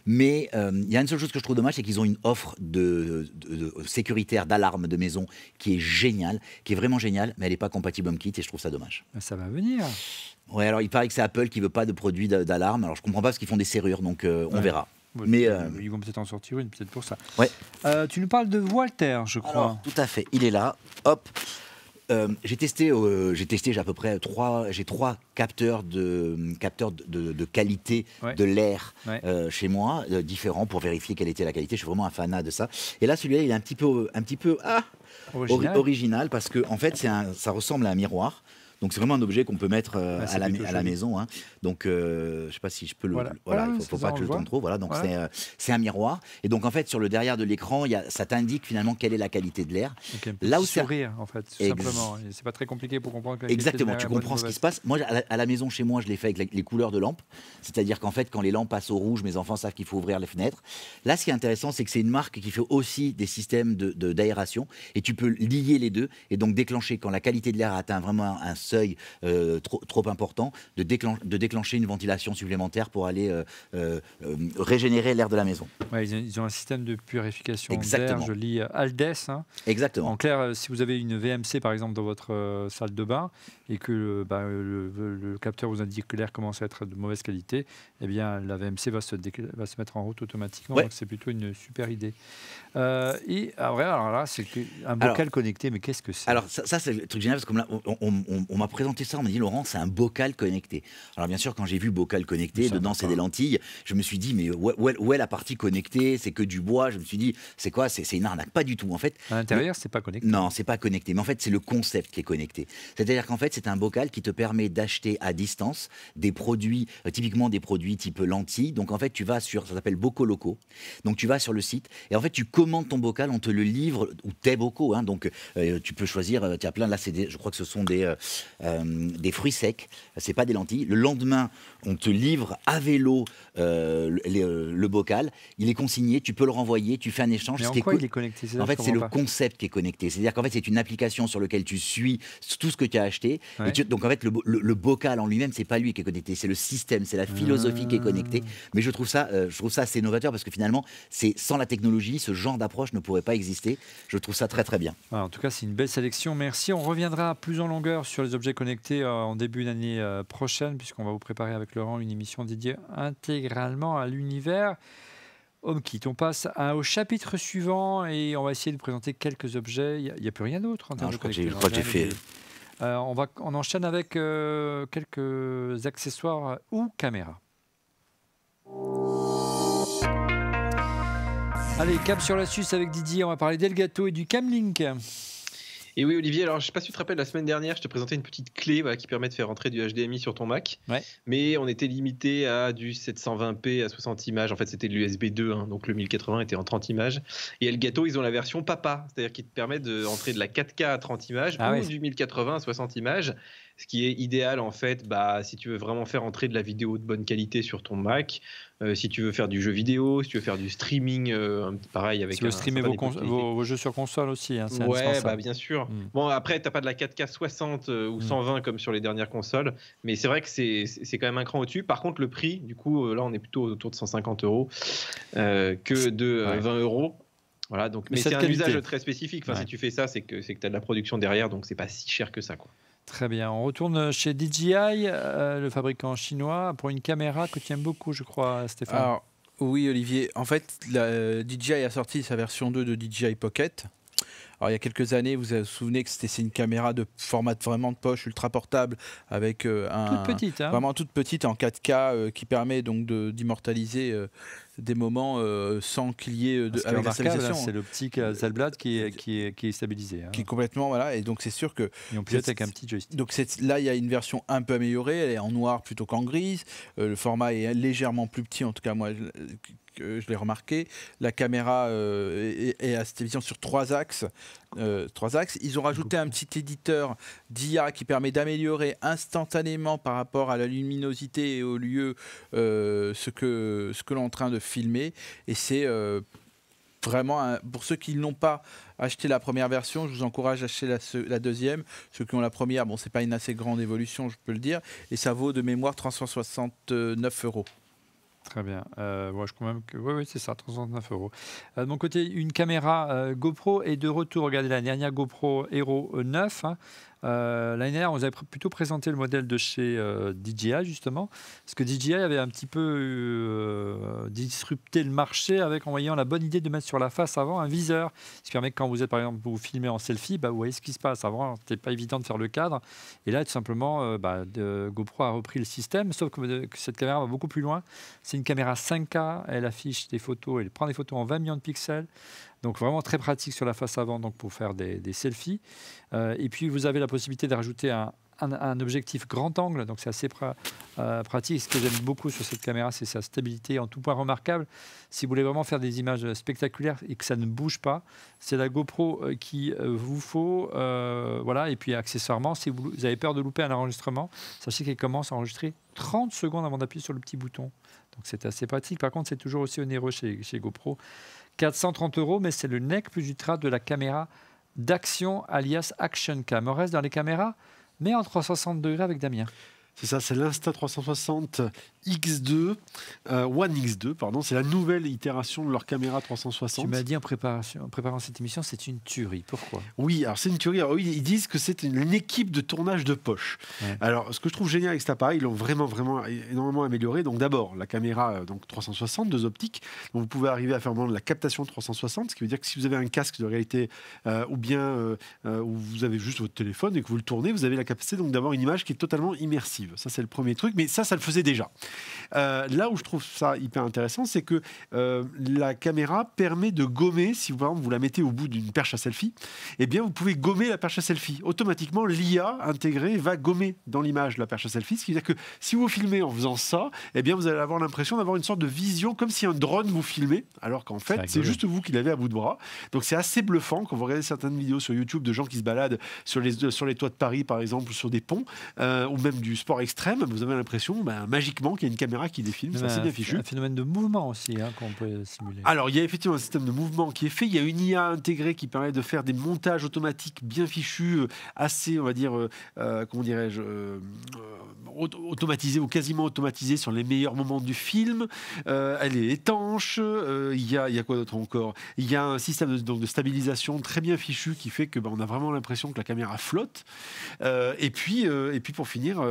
Speaker 4: Mais il y a une seule chose que je trouve dommage, c'est qu'ils ont une offre de sécuritaire, d'alarme de maison qui est géniale, qui est vraiment géniale, mais elle n'est pas compatible HomeKit et je trouve ça dommage.
Speaker 1: Ça va venir.
Speaker 4: Ouais, alors il paraît que c'est Apple qui veut pas de produits d'alarme. Alors je comprends pas parce qu'ils font des serrures, donc on verra.
Speaker 1: Ouais,
Speaker 4: Mais
Speaker 1: ils vont peut-être en sortir une, peut-être pour ça.
Speaker 4: Ouais.
Speaker 1: Tu nous parles de Walter, je crois.
Speaker 4: Alors, tout à fait, il est là. Hop. J'ai testé, j'ai à peu près trois capteurs de qualité de l'air chez moi, différents pour vérifier quelle était la qualité. Je suis vraiment un fanat de ça. Et là, celui-là, il est un petit peu original parce que en fait, ça ressemble à un miroir. Donc c'est vraiment un objet qu'on peut mettre à la maison. Donc je ne sais pas si je peux le. Voilà, il ne faut pas que je le tourne trop. Voilà, donc c'est un miroir. Et donc en fait sur le derrière de l'écran, ça t'indique finalement quelle est la qualité de l'air.
Speaker 1: Là où sourire en fait, tout simplement. C'est pas très compliqué pour comprendre.
Speaker 4: Exactement, tu comprends ce qui se passe. Moi à la maison chez moi, je l'ai fait avec les couleurs de lampes. C'est-à-dire qu'en fait quand les lampes passent au rouge, mes enfants savent qu'il faut ouvrir les fenêtres. Là, ce qui est intéressant, c'est que c'est une marque qui fait aussi des systèmes d'aération et tu peux lier les deux et donc déclencher quand la qualité de l'air atteint vraiment un seuil trop important, de déclencher une ventilation supplémentaire pour aller régénérer l'air de la maison.
Speaker 1: Ouais, ils ont un système de purification d'air, je lis Aldes.
Speaker 4: Exactement.
Speaker 1: En clair, si vous avez une VMC par exemple dans votre salle de bain et que le capteur vous indique que l'air commence à être de mauvaise qualité, eh bien la VMC va se mettre en route automatiquement. Donc c'est plutôt une super idée. Et alors là, c'est un bocal connecté, mais qu'est-ce que c'est?
Speaker 4: Alors ça c'est le truc génial parce que là, on m'a présenté ça, on m'a dit Laurent, c'est un bocal connecté. Alors bien sûr, quand j'ai vu bocal connecté, dedans c'est des lentilles, je me suis dit mais où est la partie connectée? C'est que du bois. Je me suis dit c'est quoi? C'est une arnaque. Pas du tout en fait.
Speaker 1: À l'intérieur, c'est pas connecté.
Speaker 4: Non, c'est pas connecté. Mais en fait, c'est le concept qui est connecté. C'est-à-dire qu'en fait, c'est un bocal qui te permet d'acheter à distance des produits, typiquement des produits type lentilles. Donc en fait, ça s'appelle Bocoloco. Donc tu vas sur le site et en fait, tu commandes ton bocal, on te le livre ou tes bocaux. Donc tu peux choisir. Tu as plein. Là, je crois que ce sont des fruits secs, c'est pas des lentilles. Le lendemain, on te livre à vélo le bocal, il est consigné, tu peux le renvoyer, tu fais un échange.
Speaker 1: Mais en quoi il est connecté?
Speaker 4: En fait, c'est le concept qui est connecté. C'est-à-dire qu'en fait, c'est une application sur laquelle tu suis tout ce que tu as acheté.
Speaker 1: Ouais.
Speaker 4: Donc en fait, le bocal en lui-même, c'est pas lui qui est connecté, c'est le système, c'est la philosophie qui est connectée. Mais je trouve ça assez novateur parce que finalement, sans la technologie, ce genre d'approche ne pourrait pas exister. Je trouve ça très très bien.
Speaker 1: Alors, en tout cas, c'est une belle sélection. Merci. On reviendra plus en longueur sur les objets connectés en début d'année prochaine, puisqu'on va vous préparer avec Laurent une émission dédiée intégralement à l'univers HomeKit. On passe au chapitre suivant et on va essayer de présenter quelques objets. Il n'y a plus rien d'autre en termes de connectés.
Speaker 4: Je crois que j'ai fait.
Speaker 1: On enchaîne avec quelques accessoires ou caméras. Allez, cap sur la Suisse avec Didier. On va parler d'Elgato et du Camlink.
Speaker 5: Et oui, Olivier, alors je ne sais pas si tu te rappelles, la semaine dernière, je te présentais une petite clé qui permet de faire rentrer du HDMI sur ton Mac.
Speaker 1: Ouais.
Speaker 5: Mais on était limité à du 720p à 60 images. En fait, c'était de l'USB 2, donc le 1080 était en 30 images. Et Elgato, ils ont la version papa, c'est-à-dire qui te permet de rentrer de la 4K à 30 images ou du 1080 à 60 images. Ce qui est idéal, en fait, si tu veux vraiment faire entrer de la vidéo de bonne qualité sur ton Mac, si tu veux faire du jeu vidéo, si tu veux faire du streaming, pareil avec.
Speaker 1: Si tu veux streamer vos jeux sur console aussi. C'est
Speaker 5: bien sûr. Bon, après, tu n'as pas de la 4K 60 ou 120 comme sur les dernières consoles, mais c'est vrai que c'est quand même un cran au-dessus. Par contre, le prix, du coup, là, on est plutôt autour de 150 € que de 20 €. Voilà, donc, mais c'est un usage très spécifique. Si tu fais ça, c'est que tu as de la production derrière, donc c'est pas si cher que ça, quoi.
Speaker 1: Très bien. On retourne chez DJI, le fabricant chinois, pour une caméra que tu aimes beaucoup, je crois, Stéphane.
Speaker 2: Alors, oui, Olivier. En fait, DJI a sorti sa version 2 de DJI Pocket. Alors, il y a quelques années, vous vous souvenez que c'est une caméra de format vraiment de poche, ultra portable, avec
Speaker 1: Toute petite, hein.
Speaker 2: vraiment toute petite en 4K qui permet donc d'immortaliser des moments sans qu'il y ait
Speaker 1: Ce qui est
Speaker 2: avec la
Speaker 1: remarquable,
Speaker 2: stabilisation.
Speaker 1: c'est l'optique Hasselblad qui est stabilisée, hein.
Speaker 2: Qui est complètement voilà, et donc c'est sûr que
Speaker 1: Et on pilote avec un petit joystick.
Speaker 2: donc là il y a une version un peu améliorée, elle est en noir plutôt qu'en grise, le format est légèrement plus petit, en tout cas moi je l'ai remarqué. La caméra est à télévision sur 3 axes. Ils ont rajouté un petit éditeur d'IA qui permet d'améliorer instantanément par rapport à la luminosité et au lieu ce que l'on est en train de filmer. Et c'est vraiment, pour ceux qui n'ont pas acheté la première version, je vous encourage à acheter la deuxième. Ceux qui ont la première, bon, c'est pas une assez grande évolution, je peux le dire. Et ça vaut de mémoire 369 €.
Speaker 1: Très bien. Je crois même que oui, c'est ça, 369 €. De mon côté, une caméra GoPro est de retour. Regardez la dernière GoPro Hero 9. Hein. L'année dernière, on vous avait plutôt présenté le modèle de chez DJI, justement, parce que DJI avait un petit peu disrupté le marché en voyant la bonne idée de mettre sur la face avant un viseur, ce qui permet que quand vous êtes, par exemple, vous filmez en selfie, vous voyez ce qui se passe. Avant, ce n'était pas évident de faire le cadre. Et là, tout simplement, GoPro a repris le système, sauf que cette caméra va beaucoup plus loin. C'est une caméra 5K, elle affiche des photos, elle prend des photos en 20 millions de pixels. Donc vraiment très pratique sur la face avant, donc pour faire des selfies. Et puis vous avez la possibilité de rajouter un objectif grand angle, donc c'est assez pratique. Ce que j'aime beaucoup sur cette caméra, c'est sa stabilité en tout point remarquable. Si vous voulez vraiment faire des images spectaculaires et que ça ne bouge pas, c'est la GoPro qui vous faut. Voilà. Et puis accessoirement, si vous avez peur de louper un enregistrement, sachez qu'elle commence à enregistrer 30 secondes avant d'appuyer sur le petit bouton. Donc c'est assez pratique. Par contre, c'est toujours aussi onéreux chez GoPro. 430 €, mais c'est le nec plus ultra de la caméra d'action alias Action Cam. On reste dans les caméras, mais en 360 degrés avec Damien.
Speaker 3: C'est ça, c'est l'Insta360 X2, One X2, pardon. C'est la nouvelle itération de leur caméra 360.
Speaker 1: Tu m'as dit en préparant cette émission, c'est une tuerie. Pourquoi ?
Speaker 3: Oui, alors c'est une tuerie. Alors, oui, ils disent que c'est une équipe de tournage de poche. Ouais. Alors, ce que je trouve génial avec cet appareil, ils l'ont vraiment énormément amélioré. Donc d'abord, la caméra donc 360, 2 optiques. Donc vous pouvez arriver à faire de la captation 360, ce qui veut dire que si vous avez un casque de réalité ou bien où vous avez juste votre téléphone et que vous le tournez, vous avez la capacité donc d'avoir une image qui est totalement immersive. Ça, c'est le premier truc, mais ça le faisait déjà. Là où je trouve ça hyper intéressant, c'est que la caméra permet de gommer, si par exemple vous la mettez au bout d'une perche à selfie, eh bien vous pouvez gommer la perche à selfie. Automatiquement, l'IA intégrée va gommer dans l'image la perche à selfie, ce qui veut dire que si vous filmez en faisant ça, eh bien vous allez avoir l'impression d'avoir une sorte de vision comme si un drone vous filmait, alors qu'en fait c'est juste vous qui l'avez à bout de bras. Donc c'est assez bluffant quand vous regardez certaines vidéos sur YouTube de gens qui se baladent sur les toits de Paris par exemple, sur des ponts, ou même du sport extrême, vous avez l'impression magiquement qu'il y a une caméra qui défilme, c'est assez bien fichu.
Speaker 1: Un phénomène de mouvement aussi qu'on peut simuler.
Speaker 3: Alors il y a effectivement un système de mouvement qui est fait, il y a une IA intégrée qui permet de faire des montages automatiques bien fichus, assez on va dire, comment dirais-je, automatisés ou quasiment automatisés sur les meilleurs moments du film. Elle est étanche, il y a quoi d'autre encore ? Il y a un système de stabilisation très bien fichu qui fait que on a vraiment l'impression que la caméra flotte. Et puis pour finir,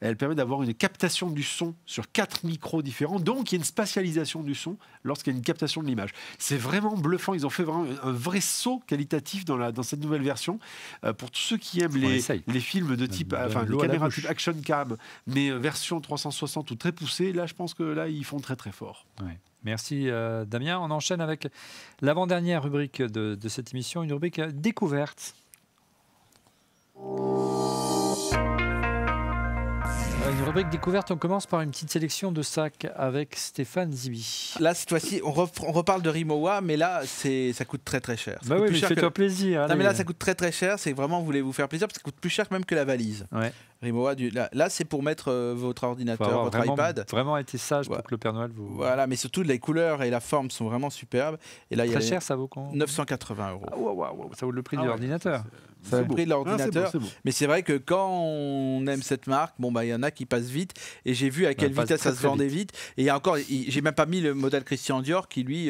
Speaker 3: elle permet d'avoir une captation du son sur 4 micros différents, donc il y a une spatialisation du son lorsqu'il y a une captation de l'image. C'est vraiment bluffant, ils ont fait vraiment un vrai saut qualitatif dans cette nouvelle version. Pour tous ceux qui aiment les films de type, les caméras type Action Cam, mais version 360 ou très poussée, là je pense que là ils font très très fort.
Speaker 1: Ouais. Merci Damien. On enchaîne avec l'avant-dernière rubrique de cette émission, une rubrique découverte. Une rubrique découverte, on commence par une petite sélection de sacs avec Stéphane Zibi.
Speaker 2: Là, cette fois-ci, on reparle de Rimowa, mais là, ça coûte très très cher.
Speaker 1: Bah oui, mais fais-toi plaisir.
Speaker 2: Non, mais là, ça coûte très très cher. C'est vraiment, vous voulez vous faire plaisir, parce que ça coûte plus cher même que la valise. Ouais. Rimowa, là c'est pour mettre votre ordinateur, votre iPad.
Speaker 1: Vraiment été sage pour que le Père Noël vous...
Speaker 2: Voilà, mais surtout les couleurs et la forme sont vraiment superbes. Et là,
Speaker 1: très cher, ça vaut combien ?
Speaker 2: 980 €.
Speaker 1: Ah, wow, ça vaut le prix de l'ordinateur.
Speaker 2: Ça vaut le prix de l'ordinateur.
Speaker 3: C'est beau.
Speaker 2: Mais c'est vrai que quand on aime cette marque, il y en a qui passent passe vite. Et j'ai vu à quelle
Speaker 1: passe
Speaker 2: vitesse
Speaker 1: très,
Speaker 2: ça se
Speaker 1: très
Speaker 2: vendait vite. Et il y a encore, j'ai même pas mis le modèle Christian Dior qui lui.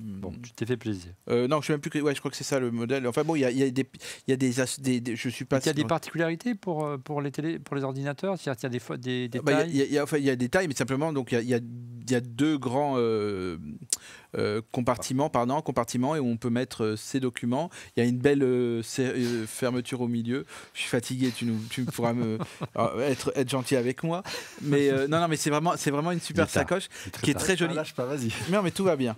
Speaker 1: Bon, tu t'es fait plaisir.
Speaker 2: Non, je sais même plus. Ouais, je crois que c'est ça le modèle. Enfin bon, il y a des je suis pas.
Speaker 1: Il y a des particularités pour les ordinateurs, c'est-à-dire qu'il y a des
Speaker 2: Bah,
Speaker 1: tailles.
Speaker 2: il y a des tailles, mais simplement, donc il y a deux grands compartiments et où on peut mettre ses documents. Il y a une belle fermeture au milieu. Je suis fatigué, tu pourras être gentil avec moi. Mais non, mais c'est vraiment une super sacoche qui est très jolie.
Speaker 3: Lâche pas, vas-y.
Speaker 2: Non, mais tout va bien.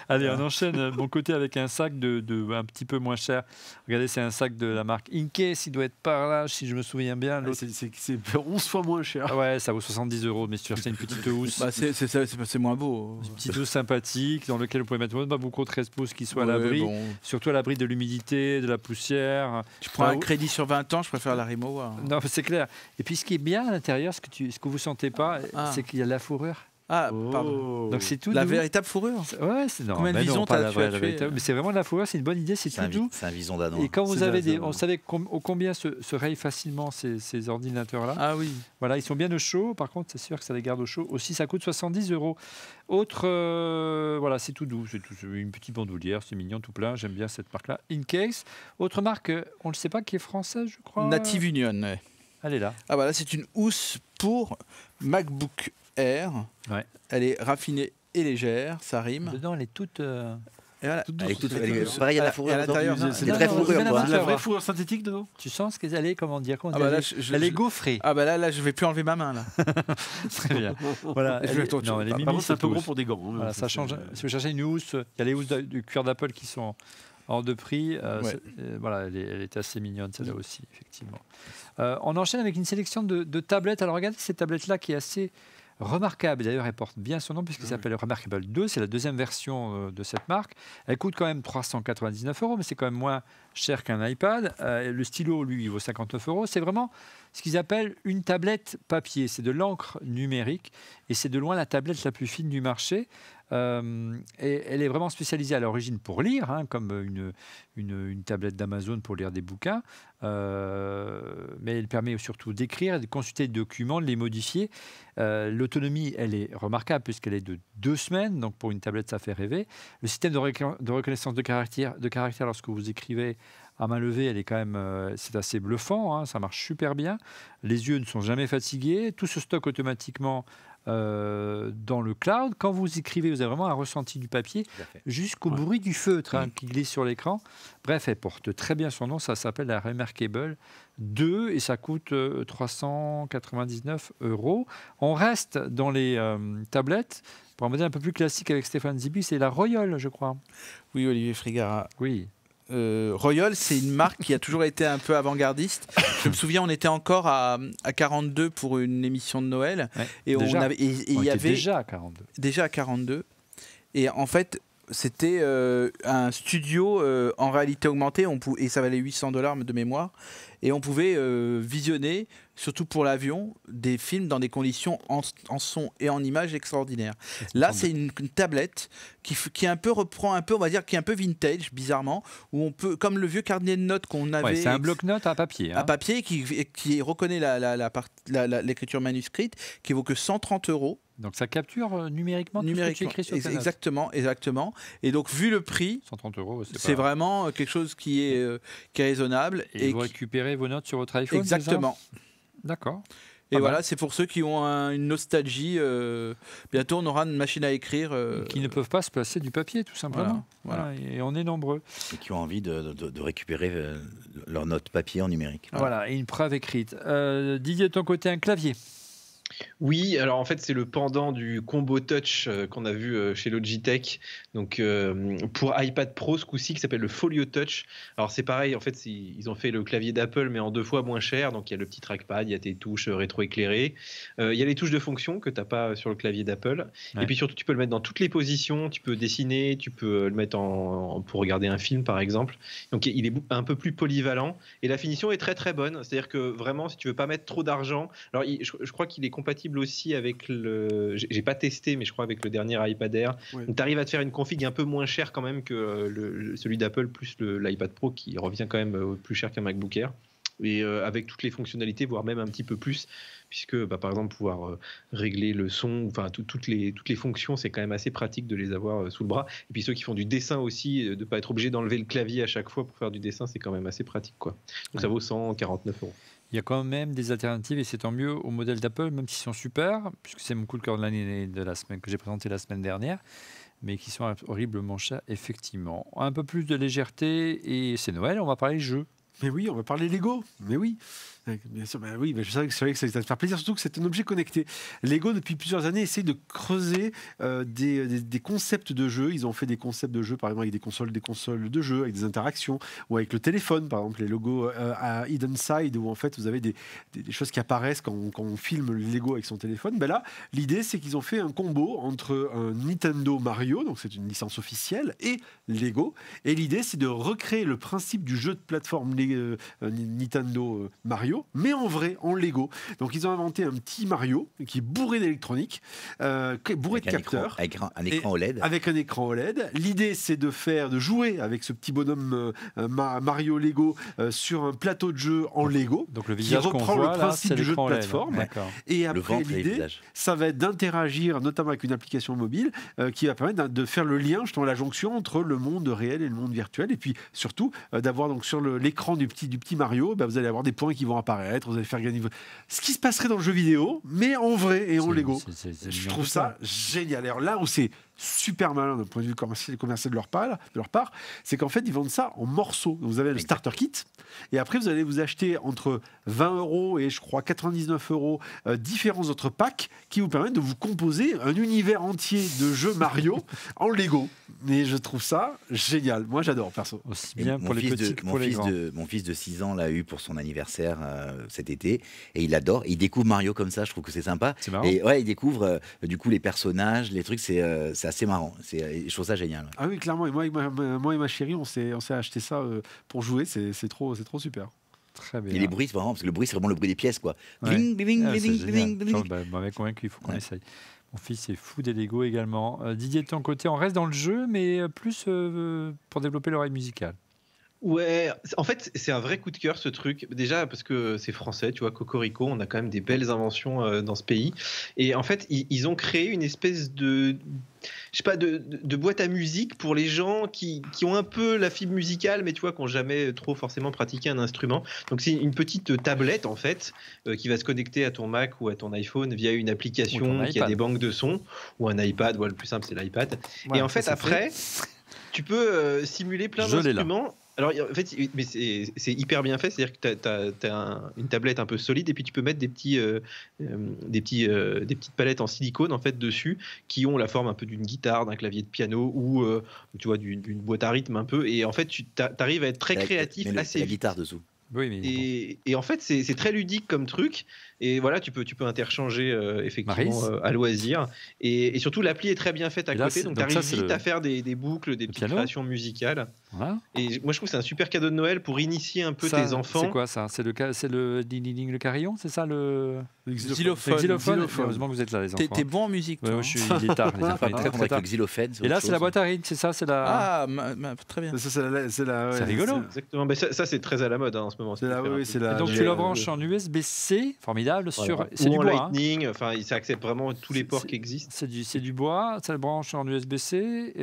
Speaker 1: Allez, on enchaîne de mon côté avec un sac de un petit peu moins cher. Regardez, c'est un sac de la marque Incase, il doit être par là, si je me souviens bien.
Speaker 3: C'est 11 fois moins cher.
Speaker 1: Ah ouais, ça vaut 70 €, mais si tu achètes une petite housse.
Speaker 2: Bah, c'est moins beau.
Speaker 1: Une petite housse sympathique dans laquelle vous pouvez mettre votre Mabuco 13 pouces qui soit à l'abri,
Speaker 2: Bon.
Speaker 1: surtout à l'abri de l'humidité, de la poussière.
Speaker 2: Tu prends un crédit sur 20 ans, je préfère la Rimowa.
Speaker 1: Non, c'est clair. Et puis ce qui est bien à l'intérieur, ce que vous sentez pas, c'est qu'il y a de la fourrure.
Speaker 2: Ah, pardon.
Speaker 3: Oh.
Speaker 1: Donc c'est tout
Speaker 2: La
Speaker 1: doux.
Speaker 2: véritable fourrure.
Speaker 1: Ouais, c'est non,
Speaker 2: Combien de
Speaker 1: mais non,
Speaker 2: visons
Speaker 1: pas
Speaker 2: t'as
Speaker 1: la
Speaker 2: tu
Speaker 1: vraie,
Speaker 2: as
Speaker 1: la
Speaker 2: tué
Speaker 1: véritable. Mais c'est vraiment de la fourrure, c'est une bonne idée, c'est tout doux.
Speaker 4: C'est un vison danois.
Speaker 1: Et quand vous
Speaker 3: C'est
Speaker 1: avez
Speaker 3: naze,
Speaker 1: on savait combien se rayent facilement ces ordinateurs-là.
Speaker 2: Ah oui.
Speaker 1: Voilà, ils sont bien au chaud. Par contre, c'est sûr que ça les garde au chaud. Aussi, ça coûte 70 €. Autre, voilà, c'est tout doux. C'est une petite bandoulière, c'est mignon, tout plein. J'aime bien cette marque-là. Incase. Autre marque, on ne le sait pas, qui est française, je crois.
Speaker 2: Native Union. Ouais.
Speaker 1: Elle est là.
Speaker 2: Ah bah là, c'est une housse pour MacBook Air.
Speaker 1: Ouais.
Speaker 2: Elle est raffinée et légère, ça rime.
Speaker 1: Dedans, elle est toute.
Speaker 2: Et voilà.
Speaker 4: Elle est toute- elle est- pareil, il y a de la fourrure.
Speaker 2: Et à l'intérieur,
Speaker 4: dedans.
Speaker 2: non,
Speaker 4: C'est
Speaker 1: non,
Speaker 4: très
Speaker 1: non,
Speaker 4: fourrure,
Speaker 1: non,
Speaker 4: quoi.
Speaker 1: non,
Speaker 3: C'est la
Speaker 1: non,
Speaker 3: vraie
Speaker 1: non.
Speaker 3: fourrure synthétique dedans.
Speaker 1: Tu sens ce qu'elle est, comment dire,
Speaker 2: Ah bah là,
Speaker 1: elle est gaufrée.
Speaker 2: Ah bah là, je vais plus enlever ma main là.
Speaker 1: Très bien. Voilà.
Speaker 2: Je vais être autre
Speaker 1: Non,
Speaker 2: chose.
Speaker 1: elle est
Speaker 3: Par
Speaker 1: mimi,
Speaker 3: contre, c'est un
Speaker 1: cette
Speaker 3: peu gros
Speaker 1: housse.
Speaker 3: pour des gants. hein.
Speaker 1: Voilà, ça change. Si vous cherchez une housse, il y a les housses du cuir d'Apple qui sont hors de prix.
Speaker 2: Ouais.
Speaker 1: Voilà, elle est assez mignonne, celle-là aussi, effectivement. On enchaîne avec une sélection de tablettes. Alors regardez cette tablette-là qui est assez remarquable. D'ailleurs, elle porte bien son nom puisqu'elle s'appelle Remarkable 2. C'est la deuxième version de cette marque. Elle coûte quand même 399 €, mais c'est quand même moins cher qu'un iPad. Le stylo, lui, il vaut 59 €. C'est vraiment ce qu'ils appellent une tablette papier. C'est de l'encre numérique et c'est de loin la tablette la plus fine du marché. Et elle est vraiment spécialisée à l'origine pour lire, hein, comme une tablette d'Amazon pour lire des bouquins. Mais elle permet surtout d'écrire, de consulter des documents, de les modifier. L'autonomie, elle est remarquable puisqu'elle est de 2 semaines. Donc pour une tablette, ça fait rêver. Le système de reconnaissance de caractère lorsque vous écrivez à main levée, elle est quand même, c'est assez bluffant, hein, ça marche super bien. Les yeux ne sont jamais fatigués, tout se stocke automatiquement dans le cloud. Quand vous écrivez, vous avez vraiment un ressenti du papier jusqu'au bruit du feutre qui glisse sur l'écran. Bref, elle porte très bien son nom, ça s'appelle la Remarkable 2 et ça coûte 399 €. On reste dans les tablettes. Pour un modèle un peu plus classique avec Stéphane Zibi, c'est la Royal, je crois.
Speaker 2: Oui, Olivier Frigara.
Speaker 1: Oui.
Speaker 2: Royal, c'est une marque qui a toujours été un peu avant-gardiste. Je me souviens, on était encore à 42 pour une émission de Noël.
Speaker 1: Ouais,
Speaker 2: Et
Speaker 1: déjà.
Speaker 2: on avait, et il y avait
Speaker 1: déjà à 42.
Speaker 2: déjà à 42. Et en fait, c'était un studio en réalité augmentée. Et ça valait 800 $ de mémoire. Et on pouvait visionner, surtout pour l'avion, des films dans des conditions en son et en image extraordinaires. Là, c'est une tablette qui un peu reprend un peu, on va dire, qui est un peu vintage, bizarrement, où on peut, comme le vieux carnet de notes qu'on avait.
Speaker 1: Ouais, c'est un bloc-notes à papier. Hein.
Speaker 2: À papier qui reconnaît l'écriture manuscrite, qui vaut que 130 €.
Speaker 1: Donc ça capture numériquement tout ce que tu écris sur ta note.
Speaker 2: Exactement. Et donc, vu le prix,
Speaker 1: 130 €,
Speaker 2: c'est
Speaker 1: pas...
Speaker 2: vraiment quelque chose qui est raisonnable.
Speaker 1: Et vous récupérez vos notes sur votre iPhone.
Speaker 2: Exactement.
Speaker 1: D'accord.
Speaker 2: Et
Speaker 1: Pas
Speaker 2: voilà,
Speaker 1: mal.
Speaker 2: c'est pour ceux qui ont une nostalgie. Bientôt, on aura une machine à écrire.
Speaker 1: Qui ne peuvent pas se passer du papier, tout simplement.
Speaker 2: Voilà.
Speaker 1: Et on est nombreux.
Speaker 4: Et qui ont envie de récupérer leurs notes papier en numérique.
Speaker 1: Voilà, et une preuve écrite. Didier, de ton côté, un clavier.
Speaker 5: Oui, alors en fait c'est le pendant du Combo Touch qu'on a vu chez Logitech, donc pour iPad Pro ce coup-ci qui s'appelle le Folio Touch. Alors c'est pareil, en fait ils ont fait le clavier d'Apple mais en 2 fois moins cher, donc il y a le petit trackpad, il y a tes touches rétroéclairées, il y a les touches de fonction que tu n'as pas sur le clavier d'Apple, et puis surtout tu peux le mettre dans toutes les positions, tu peux dessiner, tu peux le mettre pour regarder un film par exemple, donc il est un peu plus polyvalent et la finition est très très bonne, c'est-à-dire que vraiment si tu veux pas mettre trop d'argent, alors je crois qu'il est compatible aussi avec j'ai pas testé mais je crois avec le dernier iPad Air.
Speaker 3: Ouais.
Speaker 5: Donc tu arrives à te faire une config un peu moins chère quand même que celui d'Apple plus l'iPad Pro qui revient quand même plus cher qu'un MacBook Air. et avec toutes les fonctionnalités, voire même un petit peu plus, puisque par exemple pouvoir régler le son, enfin toutes les fonctions, c'est quand même assez pratique de les avoir sous le bras. Et puis ceux qui font du dessin aussi, de ne pas être obligé d'enlever le clavier à chaque fois pour faire du dessin, c'est quand même assez pratique, quoi. Donc ça vaut 149 €.
Speaker 1: Il y a quand même des alternatives et c'est tant mieux aux modèles d'Apple, même s'ils sont super, puisque c'est mon coup de cœur de l'année de la semaine que j'ai présenté la semaine dernière, mais qui sont horriblement chers, effectivement. Un peu plus de légèreté et c'est Noël, on va parler jeux.
Speaker 3: Mais oui, on va parler Lego. Mais oui. Bien sûr, oui, mais je savais que ça allait te faire plaisir, surtout que c'est un objet connecté. Lego, depuis plusieurs années, essaie de creuser des concepts de jeux. Ils ont fait des concepts de jeux, par exemple, avec des consoles de jeux, avec des interactions, ou avec le téléphone, par exemple, les logos à Hidden Side, où en fait, vous avez des choses qui apparaissent quand on filme le Lego avec son téléphone. Ben là, l'idée, c'est qu'ils ont fait un combo entre un Nintendo Mario, donc c'est une licence officielle, et Lego. Et l'idée, c'est de recréer le principe du jeu de plateforme Nintendo Mario, mais en vrai, en Lego. Donc ils ont inventé un petit Mario qui est bourré d'électronique, bourré de capteurs.
Speaker 4: Avec un écran OLED.
Speaker 3: Avec un écran OLED. L'idée, c'est de jouer avec ce petit bonhomme Mario Lego sur un plateau de jeu en Lego.
Speaker 1: Donc le
Speaker 3: qui
Speaker 1: visage qu'on
Speaker 3: reprend
Speaker 1: voit,
Speaker 3: le
Speaker 1: là,
Speaker 3: principe
Speaker 1: c'est
Speaker 3: du jeu de
Speaker 1: l'écran OLED.
Speaker 3: plateforme.
Speaker 1: D'accord.
Speaker 3: Et
Speaker 4: Le
Speaker 3: après,
Speaker 4: ventre et le
Speaker 3: l'idée,
Speaker 4: visage.
Speaker 3: ça va être d'interagir notamment avec une application mobile qui va permettre de faire le lien, justement la jonction entre le monde réel et le monde virtuel. Et puis surtout, d'avoir donc sur l'écran du petit Mario, vous allez avoir des points qui vont apparaître, vous allez faire gagner ce qui se passerait dans le jeu vidéo, mais en vrai et en Lego. Je trouve ça génial. Alors là où c'est super malin d'un point de vue commercial de leur part, c'est qu'en fait ils vendent ça en morceaux. Vous avez le starter kit et après vous allez vous acheter entre 20 € et je crois 99 € différents autres packs qui vous permettent de vous composer un univers entier de jeux Mario en Lego. Mais je trouve ça génial. Moi j'adore perso.
Speaker 1: Aussi bien pour les petits que pour les grands.
Speaker 4: Mon fils de 6 ans l'a eu pour son anniversaire cet été et il adore. Il découvre Mario comme ça, je trouve que c'est sympa.
Speaker 1: C'est marrant.
Speaker 4: Et ouais, il découvre du coup les personnages, les trucs, c'est assez marrant. Je trouve ça génial. Ouais.
Speaker 3: Ah oui, clairement. Et moi et ma chérie, on s'est acheté ça pour jouer. C'est trop super.
Speaker 1: Très bien.
Speaker 4: Et les bruits, vraiment, parce que le bruit, c'est vraiment le bruit des pièces, quoi.
Speaker 1: Ouais.
Speaker 4: Bling, bling,
Speaker 1: Ah, c'est
Speaker 4: bling,
Speaker 1: génial.
Speaker 4: bling, bling.
Speaker 1: On m'avait convaincu, il faut qu'on essaye. Mon fils est fou des Lego également. Didier, de ton côté, on reste dans le jeu, mais plus pour développer l'oreille musicale.
Speaker 5: Ouais, en fait, c'est un vrai coup de cœur ce truc. Déjà parce que c'est français, tu vois, Cocorico, on a quand même des belles inventions dans ce pays. Et en fait, ils ont créé une espèce de, je sais pas, de boîte à musique pour les gens qui ont un peu la fibre musicale, mais tu vois, qui n'ont jamais trop forcément pratiqué un instrument. Donc c'est une petite tablette en fait qui va se connecter à ton Mac ou à ton iPhone via une application qui a des banques de sons ou un iPad. Voilà, le plus simple c'est l'iPad.
Speaker 1: Ouais,
Speaker 5: et en fait après, tu peux simuler plein d'instruments. Alors, en fait, mais c'est hyper bien fait, c'est-à-dire que tu as une tablette un peu solide et puis tu peux mettre des petites palettes en silicone en fait dessus qui ont la forme un peu d'une guitare, d'un clavier de piano ou tu vois d'une boîte à rythme un peu. Et en fait, tu arrives à être très créatif assez
Speaker 4: la
Speaker 5: vite.
Speaker 4: guitare dessous.
Speaker 1: Oui, mais
Speaker 5: Et en fait, c'est très ludique comme truc. Et voilà, tu peux interchanger effectivement à loisir. Et surtout, l'appli est très bien faite à côté. Donc, tu arrives vite à faire des boucles, des petites créations musicales.
Speaker 1: Voilà.
Speaker 5: Et moi, je trouve que c'est un super cadeau de Noël pour initier un peu tes enfants.
Speaker 1: C'est quoi ça? C'est le ding-ding, le carillon? C'est ça le
Speaker 2: xylophone.
Speaker 1: Heureusement que vous êtes là, les enfants.
Speaker 2: T'es bon en musique, toi.
Speaker 1: Ouais, je suis il est tard. Les enfants, il est très très tard.
Speaker 4: Le xylophone.
Speaker 1: Et là, c'est la boîte à rythme, c'est ça? C'est la.
Speaker 2: Ah, très bien.
Speaker 1: C'est rigolo.
Speaker 5: Exactement. Mais ça, c'est très à la mode en ce moment.
Speaker 1: Et donc tu la branches en USB-C, formidable, sur. C'est
Speaker 5: ou
Speaker 1: du
Speaker 5: en
Speaker 1: bois.
Speaker 5: Lightning. Enfin, ça accepte vraiment tous les ports qui existent.
Speaker 1: C'est du bois. Ça le branche en USB-C.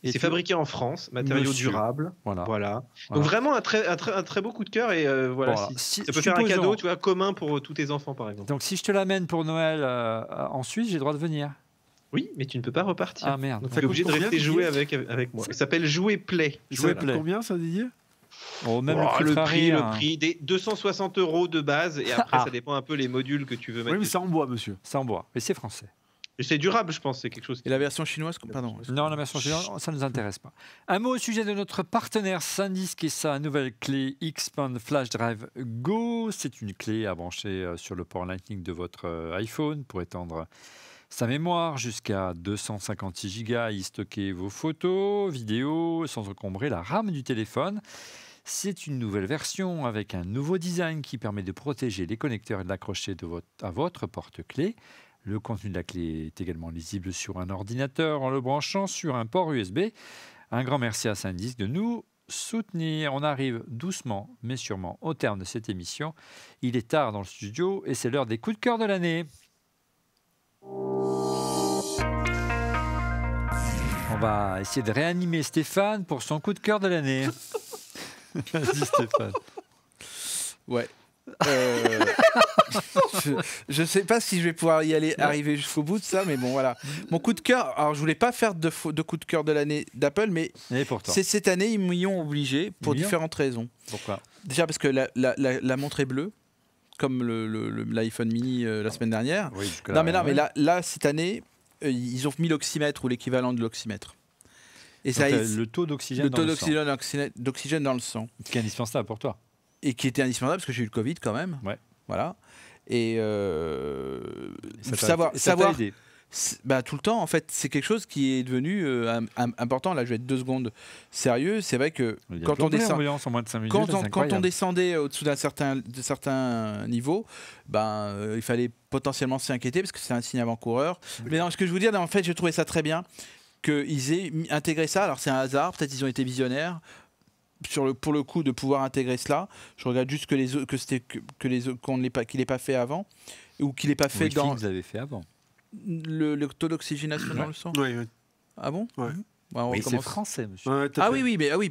Speaker 5: Et c'est fabriqué en France, matériaux durables. Voilà. Donc vraiment un très beau coup de cœur et voilà. Ça peut faire un cadeau, tu vois, commun pour tous tes enfants par exemple.
Speaker 1: Donc si je te l'amène pour Noël en Suisse, j'ai le droit de venir.
Speaker 5: Oui, mais tu ne peux pas repartir.
Speaker 1: Ah merde.
Speaker 5: Donc tu es obligé de rester jouer avec moi. Ça s'appelle Jouer Play.
Speaker 3: Jouer Play. Combien ça, Didier?
Speaker 5: Même le prix des 260 € de base et après ça dépend un peu les modules que tu veux mettre.
Speaker 3: Oui, mais c'est en bois, monsieur.
Speaker 1: C'est en bois, mais c'est français.
Speaker 5: Et c'est durable, je pense, c'est quelque chose.
Speaker 2: Et la version chinoise, pardon.
Speaker 1: Non, la version chinoise, ça ne nous intéresse pas. Un mot au sujet de notre partenaire SanDisk et sa nouvelle clé Xpand Flash Drive Go. C'est une clé à brancher sur le port Lightning de votre iPhone pour étendre sa mémoire jusqu'à 256 Go et y stocker vos photos, vidéos, sans encombrer la RAM du téléphone. C'est une nouvelle version avec un nouveau design qui permet de protéger les connecteurs et de l'accrocher à votre porte-clés. Le contenu de la clé est également lisible sur un ordinateur en le branchant sur un port USB. Un grand merci à SanDisk de nous soutenir. On arrive doucement, mais sûrement, au terme de cette émission. Il est tard dans le studio et c'est l'heure des coups de cœur de l'année. On va essayer de réanimer Stéphane pour son coup de cœur de l'année. Vas-y Stéphane.
Speaker 2: Ouais. Je sais pas si je vais pouvoir y arriver jusqu'au bout de ça, mais bon voilà. Mon coup de cœur, alors je voulais pas faire de coup de cœur de l'année d'Apple, mais c'est cette année ils m'y ont obligé pour différentes raisons.
Speaker 1: Pourquoi ?
Speaker 2: Déjà parce que la montre est bleue, comme l'iPhone mini la semaine dernière.
Speaker 1: Oui,
Speaker 2: mais là cette année ils ont mis l'oxymètre ou l'équivalent de l'oxymètre. Et ça,
Speaker 1: le taux d'oxygène dans
Speaker 2: le sang.
Speaker 1: Qui est indispensable pour toi.
Speaker 2: Et qui était indispensable parce que j'ai eu le Covid quand même.
Speaker 1: Ouais.
Speaker 2: Voilà. Et
Speaker 1: savoir
Speaker 2: tout le temps, en fait, c'est quelque chose qui est devenu important. Là, je vais être 2 secondes sérieux. C'est vrai que quand on descendait au-dessous d'un certain niveau, il fallait potentiellement s'inquiéter parce que c'est un signe avant-coureur. Mais non, ce que je veux dire, en fait, j'ai trouvé ça très bien qu'ils aient intégré ça. Alors, c'est un hasard. Peut-être ils ont été visionnaires. Pour le coup de pouvoir intégrer cela, je regarde juste qu'il l'ait pas fait avant ou qu'il l'ait pas fait dans.
Speaker 1: Vous avez fait avant.
Speaker 2: Le taux d'oxygénation dans le sang.
Speaker 3: Oui.
Speaker 2: Ah bon?
Speaker 3: Ouais.
Speaker 1: Oui, c'est français, monsieur.
Speaker 3: Ouais,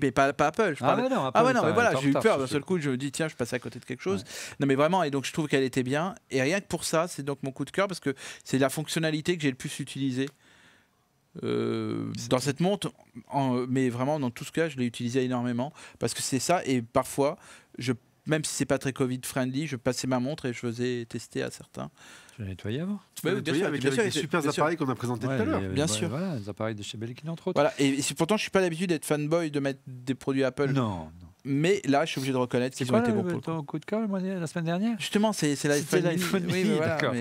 Speaker 2: mais pas Apple.
Speaker 1: Mais
Speaker 2: voilà, j'ai eu peur. D'un seul coup, je me dis tiens, je passe à côté de quelque chose. Ouais. Non, mais vraiment, et donc je trouve qu'elle était bien. Et rien que pour ça, c'est donc mon coup de cœur parce que c'est la fonctionnalité que j'ai le plus utilisée. Dans cette montre, mais vraiment dans tout ce cas, je l'ai utilisé énormément parce que c'est ça. Et parfois, même si c'est pas très Covid friendly, je passais ma montre et je faisais tester à certains.
Speaker 1: Tu l'as nettoyé avant?
Speaker 3: Bien sûr, avec les super appareils qu'on a présentés tout à l'heure.
Speaker 2: Bien sûr.
Speaker 1: Voilà, les appareils de chez Belkin entre autres.
Speaker 2: Voilà. Et pourtant, je suis pas l'habitude d'être fanboy de mettre des produits Apple.
Speaker 1: Non.
Speaker 2: Mais là, je suis obligé de reconnaître qu'ils ont été bons.
Speaker 1: C'est ton coup de cœur la semaine dernière?
Speaker 2: Justement, c'est l'iPhone
Speaker 1: mini. Oui, d'accord.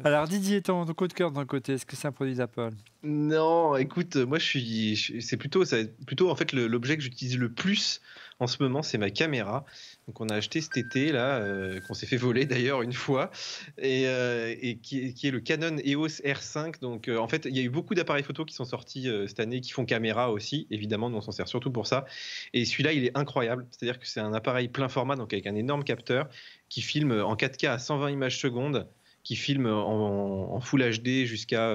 Speaker 1: Alors Didier, ton coup de cœur d'un côté, est-ce que c'est un produit d'Apple?
Speaker 5: Non, écoute, moi c'est plutôt en fait l'objet que j'utilise le plus en ce moment, c'est ma caméra. Donc on a acheté cet été là, qu'on s'est fait voler d'ailleurs une fois, et qui est le Canon EOS R5. Donc en fait, il y a eu beaucoup d'appareils photo qui sont sortis cette année qui font caméra aussi. Évidemment, nous on s'en sert surtout pour ça. Et celui-là, il est incroyable. C'est-à-dire que c'est un appareil plein format, donc avec un énorme capteur qui filme en 4K à 120 images secondes, qui filme en Full HD jusqu'à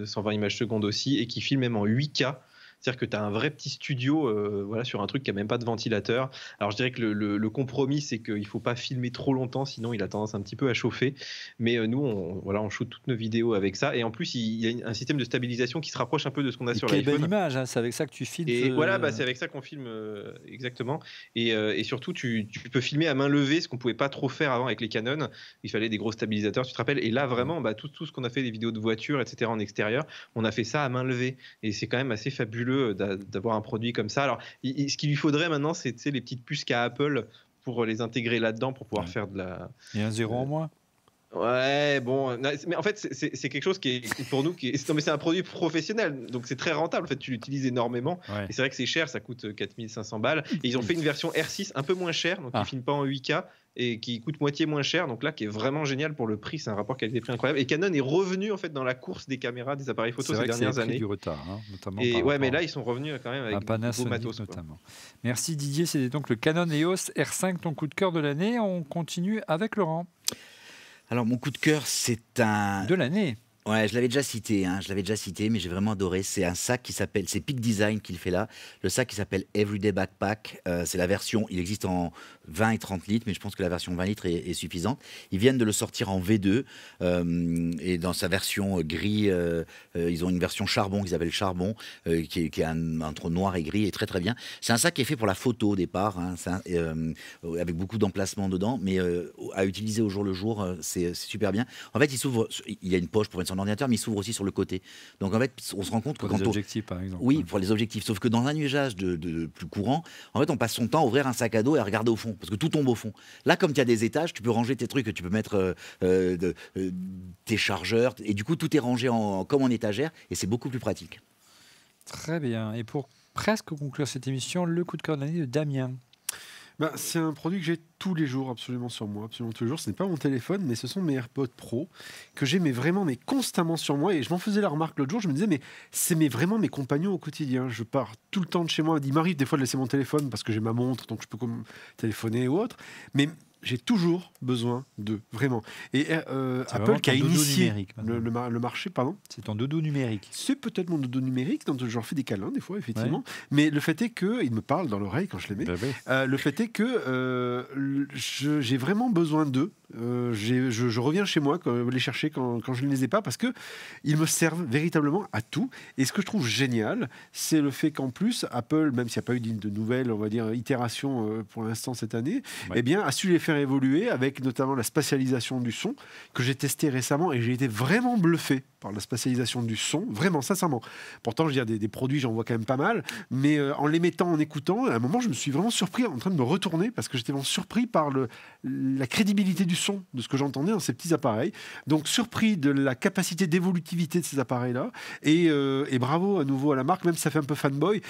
Speaker 5: 120 images secondes aussi, et qui filme même en 8K. C'est-à-dire que tu as un vrai petit studio sur un truc qui n'a même pas de ventilateur. Alors je dirais que le compromis, c'est qu'il ne faut pas filmer trop longtemps, sinon il a tendance un petit peu à chauffer. Mais nous, on shoot toutes nos vidéos avec ça. Et en plus, il y a un système de stabilisation qui se rapproche un peu de ce qu'on a sur l'iPhone.
Speaker 1: Quelle belle image, hein, c'est avec ça que tu filmes.
Speaker 5: Et voilà, c'est avec ça qu'on filme exactement. Et surtout, tu peux filmer à main levée, ce qu'on ne pouvait pas trop faire avant avec les Canon. Il fallait des gros stabilisateurs, tu te rappelles. Et là, vraiment, tout ce qu'on a fait, des vidéos de voitures, etc., en extérieur, on a fait ça à main levée. Et c'est quand même assez fabuleux d'avoir un produit comme ça. Alors, ce qu'il lui faudrait maintenant, c'est les petites puces qu'a Apple pour les intégrer là-dedans pour pouvoir faire de la.
Speaker 1: Et un 0 en moins.
Speaker 5: Ouais, bon, mais en fait, c'est quelque chose qui est pour nous non, mais c'est un produit professionnel, donc c'est très rentable. En fait, tu l'utilises énormément. Ouais. Et c'est vrai que c'est cher, ça coûte 4500 balles. Et ils ont fait une version R6 un peu moins chère, donc qui filme pas en 8K et qui coûte moitié moins cher. Donc là, qui est vraiment génial pour le prix. C'est un rapport qualité-prix incroyable. Et Canon est revenu en fait dans la course des caméras, des appareils photo ces dernières années.
Speaker 1: Du retard, hein, notamment.
Speaker 5: Et mais là, ils sont revenus quand même avec
Speaker 1: Panasonic,
Speaker 5: beau matos,
Speaker 1: notamment. Merci Didier. C'était donc le Canon EOS R5, ton coup de cœur de l'année. On continue avec Laurent.
Speaker 4: Alors, mon coup de cœur, c'est un...
Speaker 1: De l'année.
Speaker 4: Ouais, je l'avais déjà cité, mais j'ai vraiment adoré. C'est un sac qui s'appelle, c'est Peak Design qui le fait là. Le sac qui s'appelle Everyday Backpack. C'est la version, il existe en 20 et 30 litres, mais je pense que la version 20 litres est suffisante. Ils viennent de le sortir en V2 et dans sa version gris, ils ont une version charbon qu'ils appellent charbon, qui est entre noir et gris et très très bien. C'est un sac qui est fait pour la photo au départ, hein, avec beaucoup d'emplacements dedans, mais à utiliser au jour le jour, c'est super bien. En fait, il y a une poche pour mettre son ordinateur, mais il s'ouvre aussi sur le côté. Donc en fait, on se rend compte que
Speaker 1: pour les objectifs, par exemple.
Speaker 4: Oui, pour les objectifs. Sauf que dans un usage de plus courant, en fait, on passe son temps à ouvrir un sac à dos et à regarder au fond, parce que tout tombe au fond. Là, comme il y a des étages, tu peux ranger tes trucs, tu peux mettre tes chargeurs, et du coup, tout est rangé comme en étagère, et c'est beaucoup plus pratique.
Speaker 1: Très bien. Et pour presque conclure cette émission, le coup de cœur de l'année de Damien.
Speaker 3: C'est un produit que j'ai tous les jours, absolument sur moi, absolument tous les jours. Ce n'est pas mon téléphone, mais ce sont mes AirPods Pro que j'ai vraiment constamment sur moi. Et je m'en faisais la remarque l'autre jour. Je me disais, mais c'est vraiment mes compagnons au quotidien. Je pars tout le temps de chez moi. Il m'arrive des fois de laisser mon téléphone parce que j'ai ma montre, donc je peux téléphoner ou autre. Mais j'ai toujours besoin d'eux, vraiment. Et Apple qui a initié le marché, pardon.
Speaker 1: C'est ton dodo numérique.
Speaker 3: C'est peut-être mon dodo numérique, dont je leur fais des câlins des fois, effectivement. Ouais. Mais le fait est que, il me parle dans l'oreille quand je les mets, le fait est que j'ai vraiment besoin d'eux. Je reviens chez moi les chercher quand je ne les ai pas, parce qu'ils me servent véritablement à tout. Et ce que je trouve génial, c'est le fait qu'en plus, Apple, même s'il n'y a pas eu de nouvelles, on va dire, itérations pour l'instant cette année, eh bien, a su les faire évoluer avec notamment la spatialisation du son que j'ai testé récemment, et j'ai été vraiment bluffé par la spatialisation du son, vraiment, sincèrement. Pourtant, je veux dire, des produits, j'en vois quand même pas mal, mais en les mettant, en écoutant, à un moment, je me suis vraiment surpris, en train de me retourner, parce que j'étais vraiment surpris par la crédibilité du son, de ce que j'entendais dans ces petits appareils. Donc, surpris de la capacité d'évolutivité de ces appareils-là, et bravo à nouveau à la marque, même si ça fait un peu fanboy,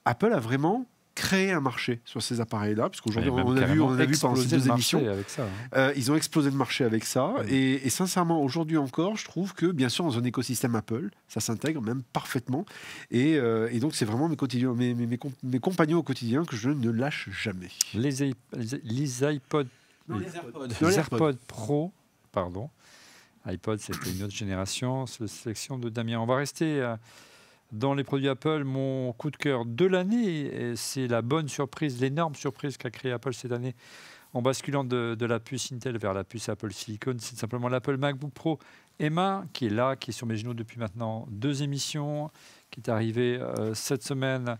Speaker 3: Apple a vraiment créer un marché sur ces appareils-là, parce qu'aujourd'hui, on a vu pendant ces 2 émissions,
Speaker 1: avec ça, hein.
Speaker 3: Ils ont explosé le marché avec ça, et sincèrement, aujourd'hui encore, je trouve que, bien sûr, dans un écosystème Apple, ça s'intègre même parfaitement, et donc c'est vraiment mes compagnons au quotidien que je ne lâche jamais.
Speaker 1: Les iPods, les AirPods Pro, pardon, iPod, c'était une autre génération, c'est la sélection de Damien. On va rester dans les produits Apple. Mon coup de cœur de l'année, c'est la bonne surprise, l'énorme surprise qu'a créé Apple cette année en basculant de la puce Intel vers la puce Apple Silicon. C'est simplement l'Apple MacBook Pro M1 qui est là, qui est sur mes genoux depuis maintenant 2 émissions, qui est arrivé cette semaine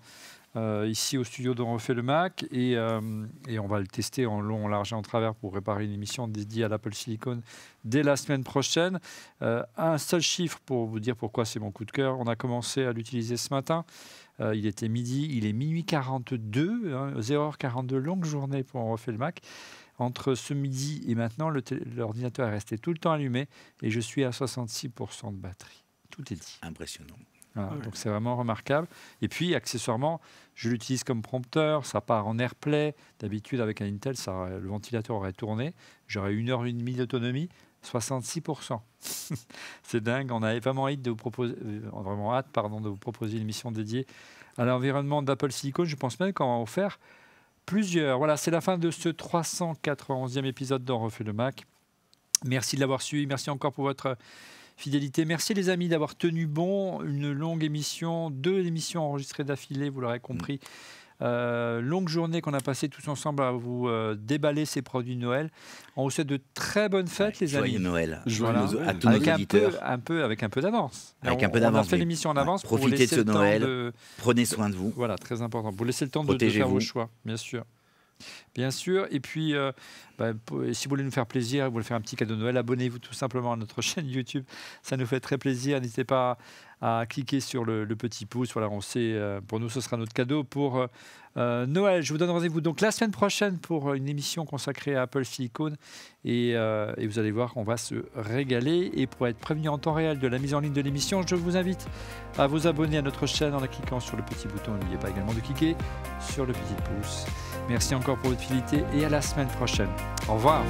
Speaker 1: ici au studio dont on refait le Mac, et on va le tester en long, en large et en travers pour préparer une émission dédiée à l'Apple Silicon dès la semaine prochaine. Un seul chiffre pour vous dire pourquoi c'est mon coup de cœur. On a commencé à l'utiliser ce matin. Il était midi, il est minuit 42, 0h42, longue journée pour on refait le Mac. Entre ce midi et maintenant, l'ordinateur est resté tout le temps allumé et je suis à 66% de batterie. Tout est dit.
Speaker 4: Impressionnant.
Speaker 1: Voilà, donc c'est vraiment remarquable. Et puis, accessoirement, je l'utilise comme prompteur. Ça part en AirPlay. D'habitude, avec un Intel, le ventilateur aurait tourné. J'aurais 1h30 d'autonomie. 66%. C'est dingue. On avait vraiment hâte de vous proposer, de vous proposer une émission dédiée à l'environnement d'Apple Silicon. Je pense même qu'on va en faire plusieurs. Voilà, c'est la fin de ce 391e épisode d'On refait le Mac. Merci de l'avoir suivi. Merci encore pour votre fidélité. Merci les amis d'avoir tenu bon. Une longue émission, 2 émissions enregistrées d'affilée, vous l'aurez compris. Longue journée qu'on a passée tous ensemble à vous déballer ces produits de Noël. On vous souhaite de très bonnes fêtes, les amis.
Speaker 4: Joyeux Noël.
Speaker 3: Voilà.
Speaker 4: À tous nos auditeurs.
Speaker 1: Avec un peu d'avance.
Speaker 4: Avec un peu d'avance.
Speaker 1: On a fait l'émission en avance.
Speaker 4: Profitez
Speaker 1: pour vous laisser
Speaker 4: de ce Noël. Prenez soin de vous.
Speaker 1: Voilà, très important. Pour laisser le temps de faire vos choix, bien sûr. Bien sûr, et puis si vous voulez nous faire plaisir, vous voulez faire un petit cadeau de Noël, abonnez-vous tout simplement à notre chaîne YouTube, ça nous fait très plaisir. N'hésitez pas à cliquer sur le petit pouce, voilà, on sait, pour nous ce sera notre cadeau pour Noël. Je vous donne rendez-vous donc la semaine prochaine pour une émission consacrée à Apple Silicon, et vous allez voir, on va se régaler. Et pour être prévenu en temps réel de la mise en ligne de l'émission, je vous invite à vous abonner à notre chaîne en cliquant sur le petit bouton. N'oubliez pas également de cliquer sur le petit pouce. Merci encore pour votre fidélité et à la semaine prochaine. Au revoir.